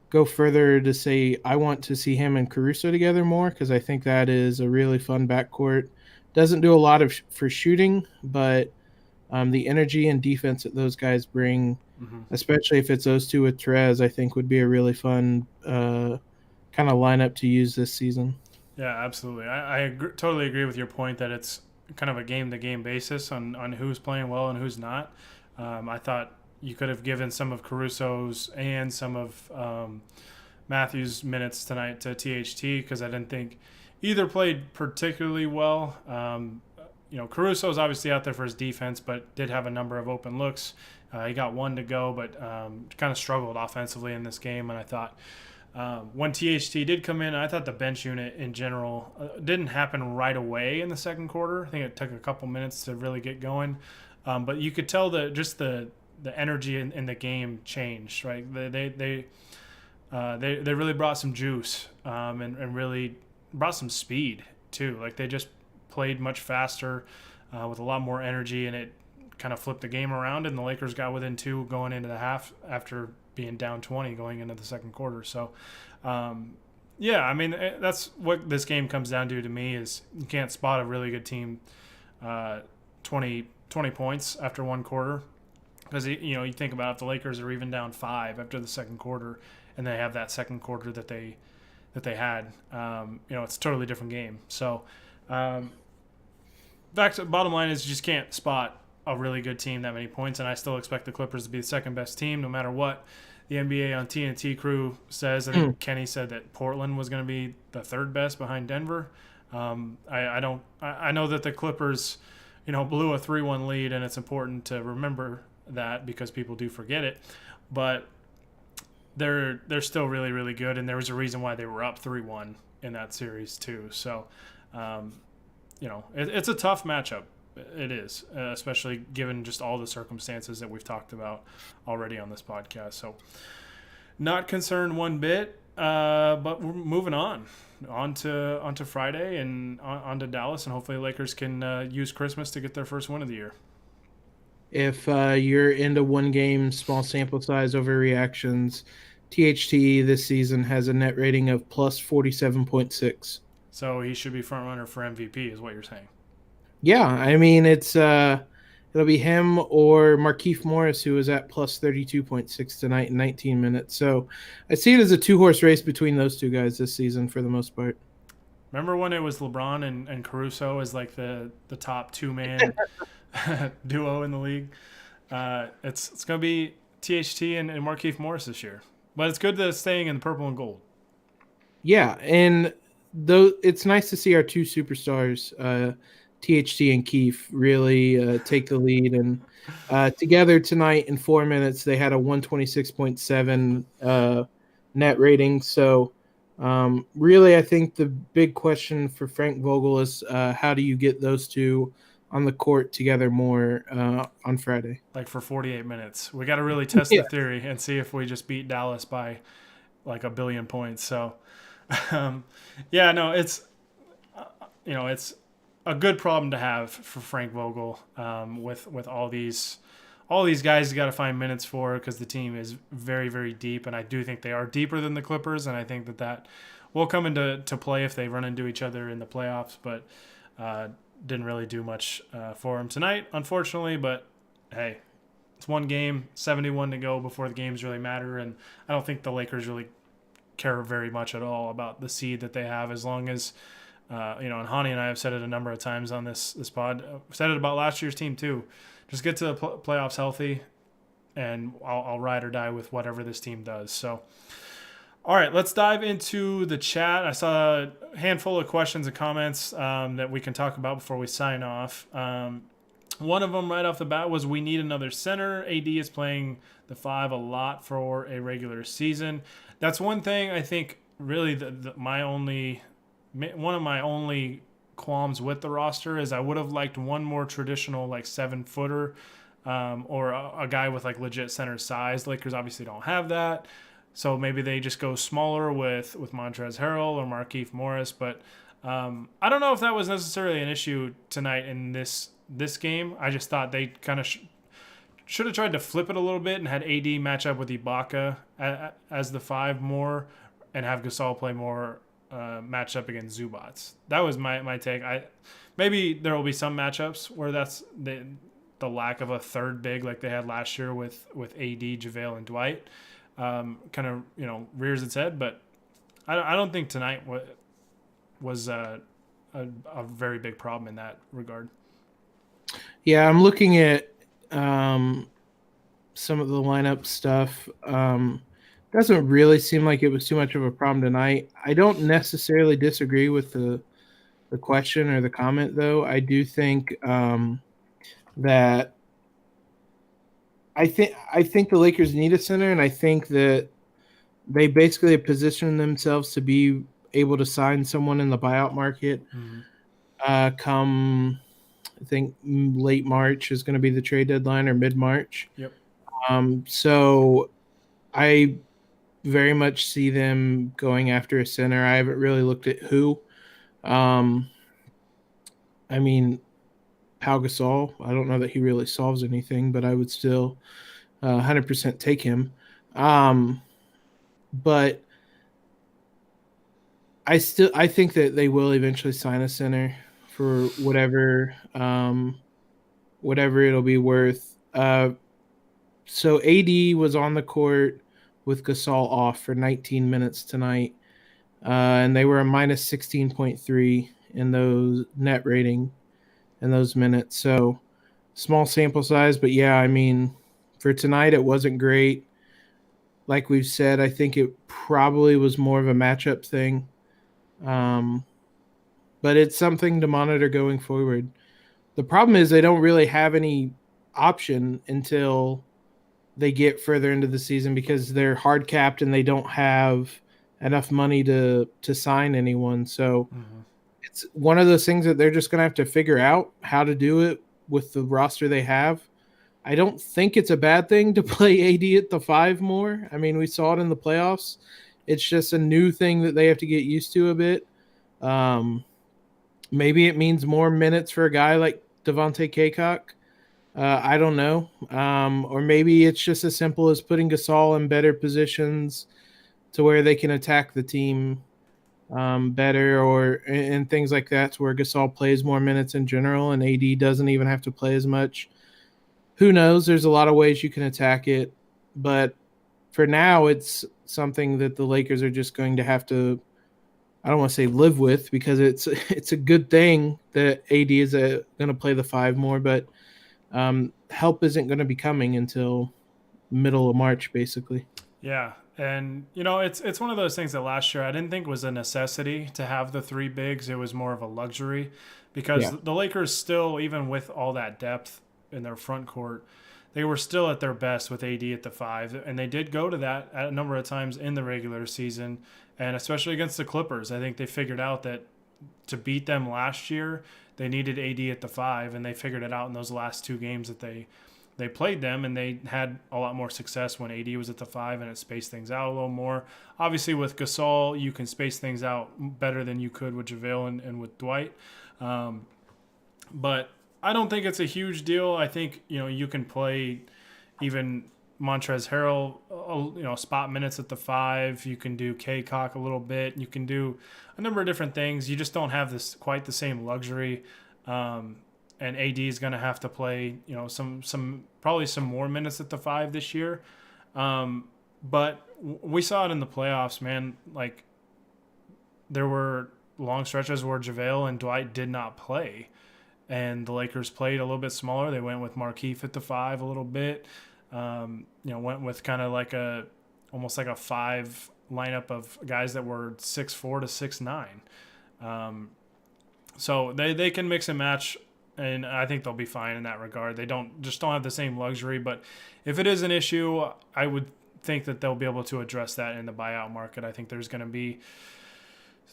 go further to say I want to see him and Caruso together more, because I think that is a really fun backcourt. Doesn't do a lot for shooting, but The energy and defense that those guys bring, Hmm. especially if it's those two with Trez, I think would be a really fun kind of lineup to use this season. Yeah, absolutely. Totally agree with your point that it's kind of a game to game basis on who's playing well and who's not. I thought you could have given some of Caruso's and some of Matthews' minutes tonight to THT because I didn't think either played particularly well. Caruso's obviously out there for his defense, but did have a number of open looks. He got one to go, but kind of struggled offensively in this game. And I thought when THT did come in, I thought the bench unit in general didn't happen right away in the second quarter. I think it took a couple minutes to really get going, but you could tell that just the energy in the game changed. Right, they really brought some juice and really brought some speed too. Like they just played much faster with a lot more energy, and it kind of flipped the game around. And the Lakers got within two going into the half after being down 20 going into the second quarter. So, yeah, I mean that's what this game comes down to me is you can't spot a really good team 20 points after one quarter because you think about if the Lakers are even down 5 after the second quarter and they have that second quarter that they had, it's a totally different game. So, back to the bottom line is you just can't spot a really good team that many points, and I still expect the Clippers to be the second best team no matter what the NBA on TNT crew says. I think Kenny said that Portland was going to be the third best behind Denver. I know that the Clippers, blew a 3-1 lead, and it's important to remember that because people do forget it. But they're still really, really good, and there was a reason why they were up 3-1 in that series too. So, it's a tough matchup. It is, especially given just all the circumstances that we've talked about already on this podcast. So, not concerned one bit. But we're moving onto Friday and on to Dallas, and hopefully the Lakers can use Christmas to get their first win of the year. If you're into one game, small sample size overreactions, THT this season has a net rating of plus 47.6. So he should be front runner for MVP, is what you're saying. Yeah, I mean it'll be him or Markieff Morris, who was at plus 32.6 tonight in 19 minutes. So I see it as a 2-horse race between those two guys this season for the most part. Remember when it was LeBron and Caruso as like the top 2-man duo in the league? It's going to be THT and Markieff Morris this year. But it's good that it's staying in the purple and gold. Yeah, and though it's nice to see our two superstars, THT and Keefe, really take the lead. And together tonight in 4 minutes, they had a 126.7 net rating. So really, I think the big question for Frank Vogel is how do you get those two on the court together more on Friday? Like for 48 minutes. We got to really test the theory and see if we just beat Dallas by like a billion points. So, it's a good problem to have for Frank Vogel with all these guys you got to find minutes for because the team is very, very deep, and I do think they are deeper than the Clippers, and I think that will come into play if they run into each other in the playoffs, but didn't really do much for him tonight, unfortunately, but hey, it's one game, 71 to go before the games really matter, and I don't think the Lakers really care very much at all about the seed that they have as long as and Hani and I have said it a number of times on this pod. I've said it about last year's team too. Just get to the playoffs healthy, and I'll ride or die with whatever this team does. So, all right, let's dive into the chat. I saw a handful of questions and comments that we can talk about before we sign off. One of them right off the bat was we need another center. AD is playing the 5 a lot for a regular season. That's one thing I think really one of my only qualms with the roster is I would have liked one more traditional like 7-footer or a guy with like legit center size. Lakers obviously don't have that, so maybe they just go smaller with Montrezl Harrell or Markieff Morris. But I don't know if that was necessarily an issue tonight in this game. I just thought they kind of should have tried to flip it a little bit and had AD match up with Ibaka as the 5 more and have Gasol play more matched up against Zubats. That was my take. Maybe there will be some matchups where the lack of a third big like they had last year with AD, JaVale, and Dwight kind of rears its head. But I don't think tonight was a very big problem in that regard. Yeah, I'm looking at some of the lineup stuff. Doesn't really seem like it was too much of a problem tonight. I don't necessarily disagree with the question or the comment, though. I do think that I think the Lakers need a center, and I think that they basically have positioned themselves to be able to sign someone in the buyout market. Mm-hmm. Come, I think late March is going to be the trade deadline, or mid March. Yep. So I very much see them going after a center. I haven't really looked at who. Um, I mean, Pau Gasol. I don't know that he really solves anything, but I would still 100% take him. But I think that they will eventually sign a center for whatever it'll be worth. So AD was on the court with Gasol off for 19 minutes tonight, and they were a minus 16.3 in those net rating in those minutes. So small sample size, but yeah, I mean, for tonight it wasn't great. Like we've said, I think it probably was more of a matchup thing. Um, but it's something to monitor going forward. The problem is they don't really have any option until they get further into the season because they're hard capped and they don't have enough money to sign anyone. So Mm-hmm. it's one of those things that they're just going to have to figure out how to do it with the roster they have. I don't think it's a bad thing to play AD at the 5 more. I mean, we saw it in the playoffs. It's just a new thing that they have to get used to a bit. Um, Maybe it means more minutes for a guy like Devontae Kaycock. I don't know. Or maybe it's just as simple as putting Gasol in better positions to where they can attack the team better, or and things like that, to where Gasol plays more minutes in general and AD doesn't even have to play as much. Who knows? There's a lot of ways you can attack it, but for now, it's something that the Lakers are just going to have to. I don't want to say live with, because it's a good thing that AD is going to play the 5 more, but help isn't going to be coming until middle of March, basically. Yeah, and it's one of those things that last year I didn't think was a necessity to have the three bigs. It was more of a luxury because Yeah. the Lakers still, even with all that depth in their front court, they were still at their best with AD at the 5, and they did go to that a number of times in the regular season, and especially against the Clippers. I think they figured out that to beat them last year, they needed AD at the 5, and they figured it out in those last two games that they played them, and they had a lot more success when AD was at the 5, and it spaced things out a little more. Obviously, with Gasol, you can space things out better than you could with JaVale and with Dwight. But I don't think it's a huge deal. I think you can play even Montrezl Harrell, spot minutes at the 5. You can do K-Cock a little bit. You can do a number of different things. You just don't have this quite the same luxury. And AD is going to have to play, some probably some more minutes at the 5 this year. But we saw it in the playoffs, man. Like, there were long stretches where JaVale and Dwight did not play, and the Lakers played a little bit smaller. They went with Markieff at the 5 a little bit. Went with kind of like almost like a 5 lineup of guys that were 6'4" to 6'9". So they can mix and match, and I think they'll be fine in that regard. They don't have the same luxury, but if it is an issue, I would think that they'll be able to address that in the buyout market. I think there's going to be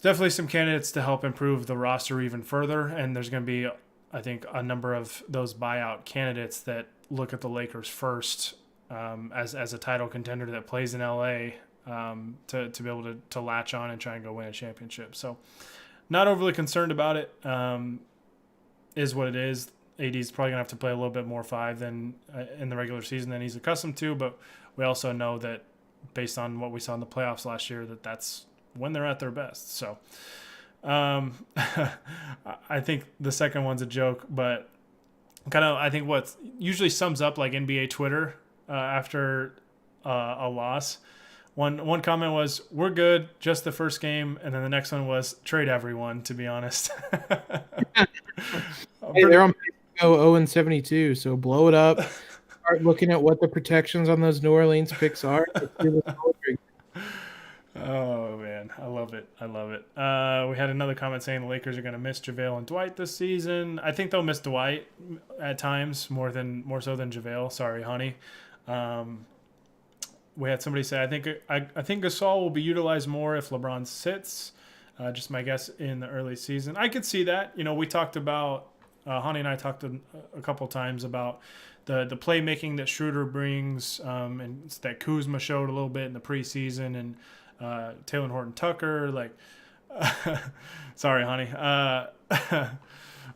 definitely some candidates to help improve the roster even further, and there's going to be, I think, a number of those buyout candidates that look at the Lakers first as a title contender that plays in LA to be able to latch on and try and go win a championship. So not overly concerned about it. Is what it is. AD's probably going to have to play a little bit more 5 than in the regular season than he's accustomed to, but we also know that based on what we saw in the playoffs last year, that's when they're at their best. So I think the second one's a joke, but kind of I think what usually sums up like NBA Twitter after a loss. One comment was, "We're good, just the first game," and then the next one was, "Trade everyone." To be honest, Hey, they're on pace to go 0-72, so blow it up. Start looking at what the protections on those New Orleans picks are. Oh man, I love it. I love it. We had another comment saying the Lakers are going to miss JaVale and Dwight this season. I think they'll miss Dwight at times more so than JaVale. Sorry, honey. Um, we had somebody say I think Gasol will be utilized more if LeBron sits. Just my guess in the early season. I could see that. We talked about Hani and I talked a couple times about the playmaking that Schroeder brings, and that Kuzma showed a little bit in the preseason, and Taylor Horton Tucker. Like, sorry, honey,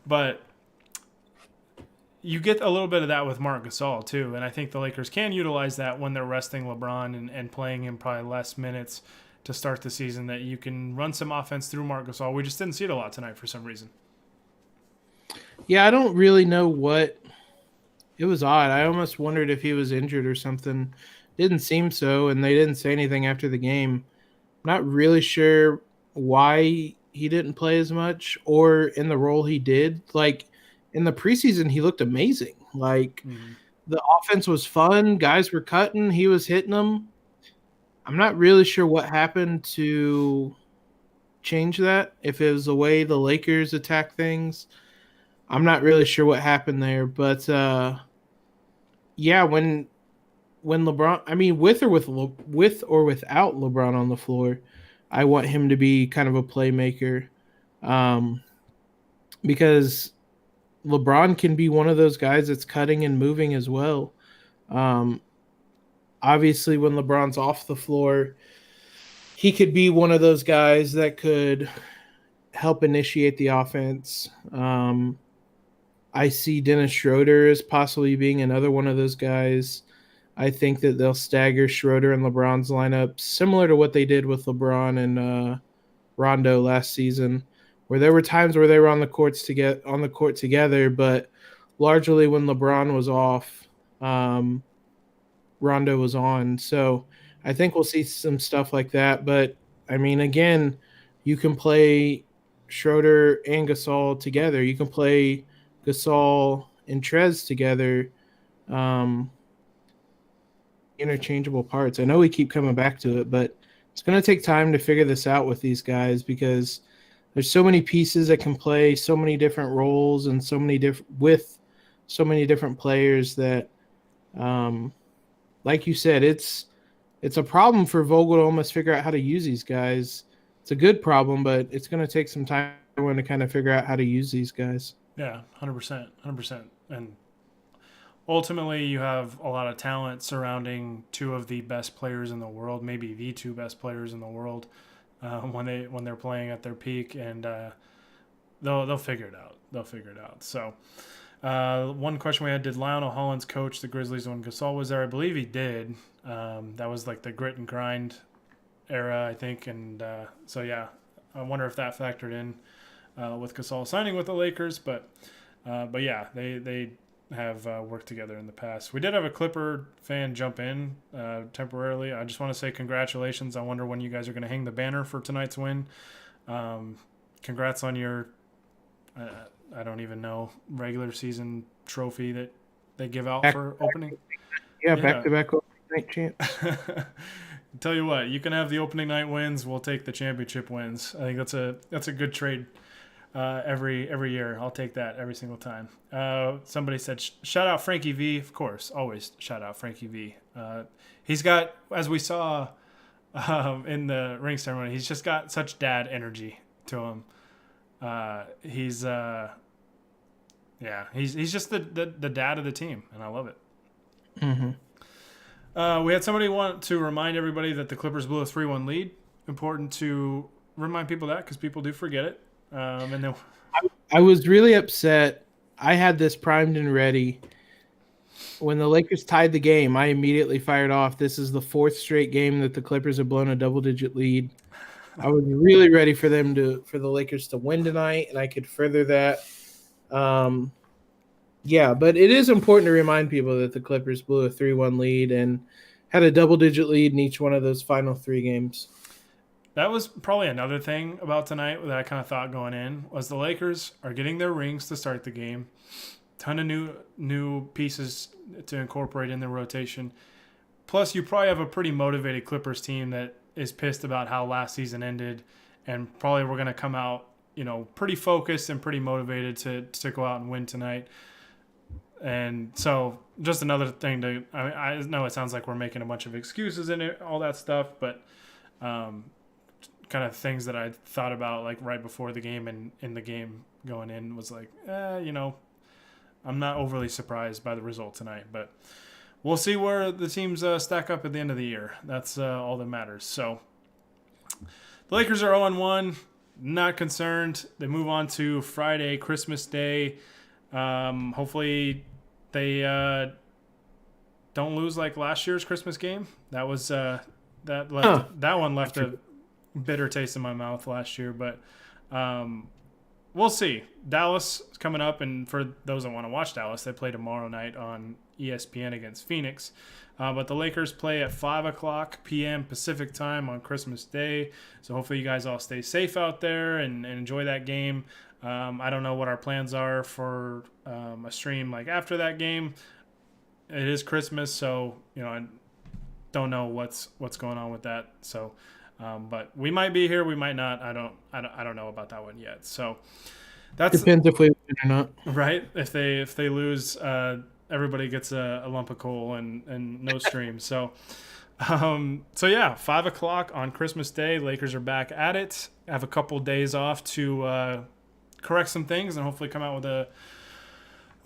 but you get a little bit of that with Marc Gasol too, and I think the Lakers can utilize that when they're resting LeBron and playing him probably less minutes to start the season. That you can run some offense through Marc Gasol. We just didn't see it a lot tonight for some reason. Yeah, I don't really know what. It was odd. I almost wondered if he was injured or something. Didn't seem so, and they didn't say anything after the game. Not really sure why he didn't play as much or in the role he did. Like in the preseason, he looked amazing. Like the offense was fun. Guys were cutting. He was hitting them. I'm not really sure what happened to change that. If it was the way the Lakers attack things, I'm not really sure what happened there. But yeah, when LeBron, I mean, with or without LeBron on the floor, I want him to be kind of a playmaker, um, because LeBron can be one of those guys that's cutting and moving as well. Um, Obviously, when LeBron's off the floor, he could be one of those guys that could help initiate the offense. I see Dennis Schroeder as possibly being another one of those guys. I think that they'll stagger Schroeder and LeBron's lineup, similar to what they did with LeBron and Rondo last season, where there were times where they were on the court together, but largely when LeBron was off, Rondo was on. So I think we'll see some stuff like that. But I mean, again, you can play Schroeder and Gasol together. You can play Gasol and Trez together. Um, Interchangeable parts. I know we keep coming back to it, but it's going to take time to figure this out with these guys because there's so many pieces that can play so many different roles and so many different players that, like you said, it's a problem for Vogel to almost figure out how to use these guys. It's a good problem, but it's going to take some time to kind of figure out how to use these guys. Yeah, 100%, 100%, and ultimately you have a lot of talent surrounding two of the best players in the world, maybe the two best players in the world, when they're playing at their peak, and they'll figure it out. They'll figure it out. So, one question we had: did Lionel Hollins coach the Grizzlies when Gasol was there? I believe he did. That was like the grit and grind era, I think, and so yeah, I wonder if that factored in with Gasol signing with the Lakers, but yeah, they have worked together in the past. We did have a Clipper fan jump in temporarily. I just want to say congratulations. I wonder when you guys are going to hang the banner for tonight's win. Congrats on your, I don't even know, regular season trophy that they give out for opening. Yeah, back-to-back opening night champs. Tell you what, you can have the opening night wins. We'll take the championship wins. I think that's a good trade. Every year, I'll take that every single time. Somebody said, "Shout out Frankie V." Of course, always shout out Frankie V. He's got, as we saw in the ring ceremony, he's just got such dad energy to him. He's just the dad of the team, and I love it. Mm-hmm. We had somebody want to remind everybody that the Clippers blew a 3-1 lead. Important to remind people that because people do forget it. And then I was really upset. I had this primed and ready. When the Lakers tied the game, I immediately fired off. This is the fourth straight game that the Clippers have blown a double-digit lead. I was really ready for the Lakers to win tonight, and I could further that. Yeah, but it is important to remind people that the Clippers blew a 3-1 lead and had a double-digit lead in each one of those final 3 games. That was probably another thing about tonight that I kind of thought going in was the Lakers are getting their rings to start the game. Ton of new pieces to incorporate in their rotation. Plus, you probably have a pretty motivated Clippers team that is pissed about how last season ended, and probably we're going to come out, pretty focused and pretty motivated to go out and win tonight. And so, just another thing I know it sounds like we're making a bunch of excuses and all that stuff, but kind of things that I thought about like right before the game and in the game going in was like, I'm not overly surprised by the result tonight, but we'll see where the teams stack up at the end of the year. That's all that matters. So the Lakers are 0-1. Not concerned. They move on to Friday, Christmas Day. Hopefully they don't lose like last year's Christmas game. That was that one left a bitter taste in my mouth last year, but we'll see. Dallas is coming up, and for those that want to watch Dallas, they play tomorrow night on ESPN against Phoenix. But the Lakers play at 5 o'clock p.m. Pacific time on Christmas Day. So hopefully you guys all stay safe out there and enjoy that game. I don't know what our plans are for a stream like after that game. It is Christmas, so I don't know what's going on with that. So, but we might be here, we might not. I don't know about that one yet. So that's Depends if we win or not. right. If they lose, everybody gets a lump of coal and no stream. So, so yeah, 5 o'clock on Christmas Day. Lakers are back at it. Have a couple days off to correct some things and hopefully come out with a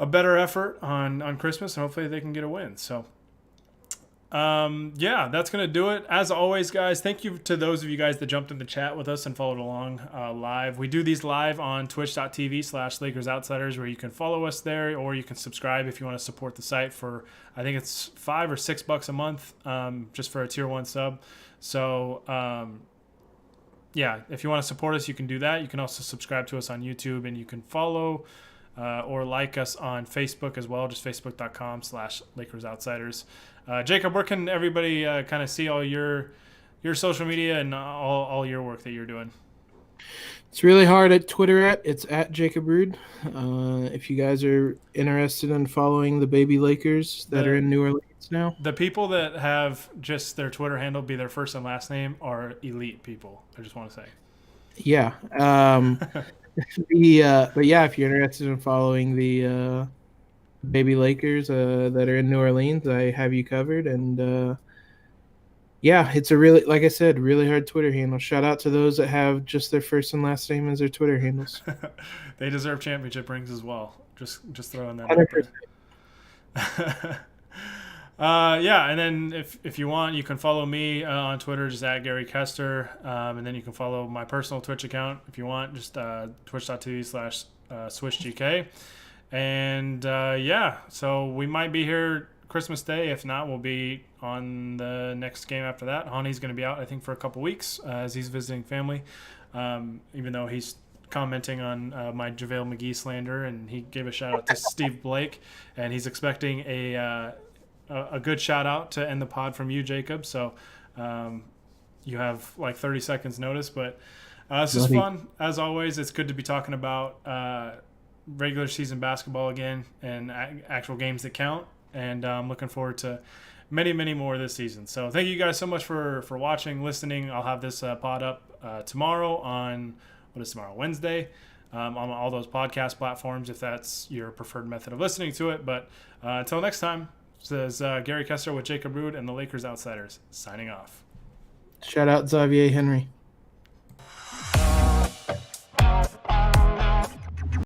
better effort on Christmas, and hopefully they can get a win. So, yeah, that's going to do it. As always, guys, thank you to those of you guys that jumped in the chat with us and followed along live. We do these live on twitch.tv/Lakers Outsiders, where you can follow us there, or you can subscribe if you want to support the site for, I think it's $5 or $6 a month, just for a tier 1 sub. So, yeah, if you want to support us, you can do that. You can also subscribe to us on YouTube, and you can follow or like us on Facebook as well, just facebook.com/Lakers Outsiders. Jacob, where can everybody kind of see all your social media and all your work that you're doing? It's really hard at Twitter. It's at Jacob Rude. If you guys are interested in following the baby Lakers that are in New Orleans now. The people that have just their Twitter handle be their first and last name are elite people. I just want to say. Yeah. But yeah, if you're interested in following the baby Lakers that are in New Orleans, I have you covered. And yeah, it's a really, like I said, really hard Twitter handle. Shout out to those that have just their first and last name as their Twitter handles. They deserve championship rings as well. Just throwing that out there. Yeah, and then if you want, you can follow me on Twitter, just at Gary Kester, and then you can follow my personal Twitch account if you want, just twitch.tv/SwishGK. And yeah, so we might be here Christmas Day. If not, we'll be on the next game after that. Hani's going to be out, I think, for a couple weeks as he's visiting family, even though he's commenting on my JaVale McGee slander, and he gave a shout out to Steve Blake, and he's expecting a good shout out to end the pod from you, Jacob. So you have like 30 seconds notice, but this is fun as always. It's good to be talking about regular season basketball again and actual games that count. And I'm looking forward to many more this season. So thank you guys so much for watching, listening. I'll have this pod up tomorrow on, what is tomorrow? Wednesday. On all those podcast platforms, if that's your preferred method of listening to it. But until next time, this is Gary Kester with Jacob Rude and the Lakers Outsiders signing off. Shout out Xavier Henry.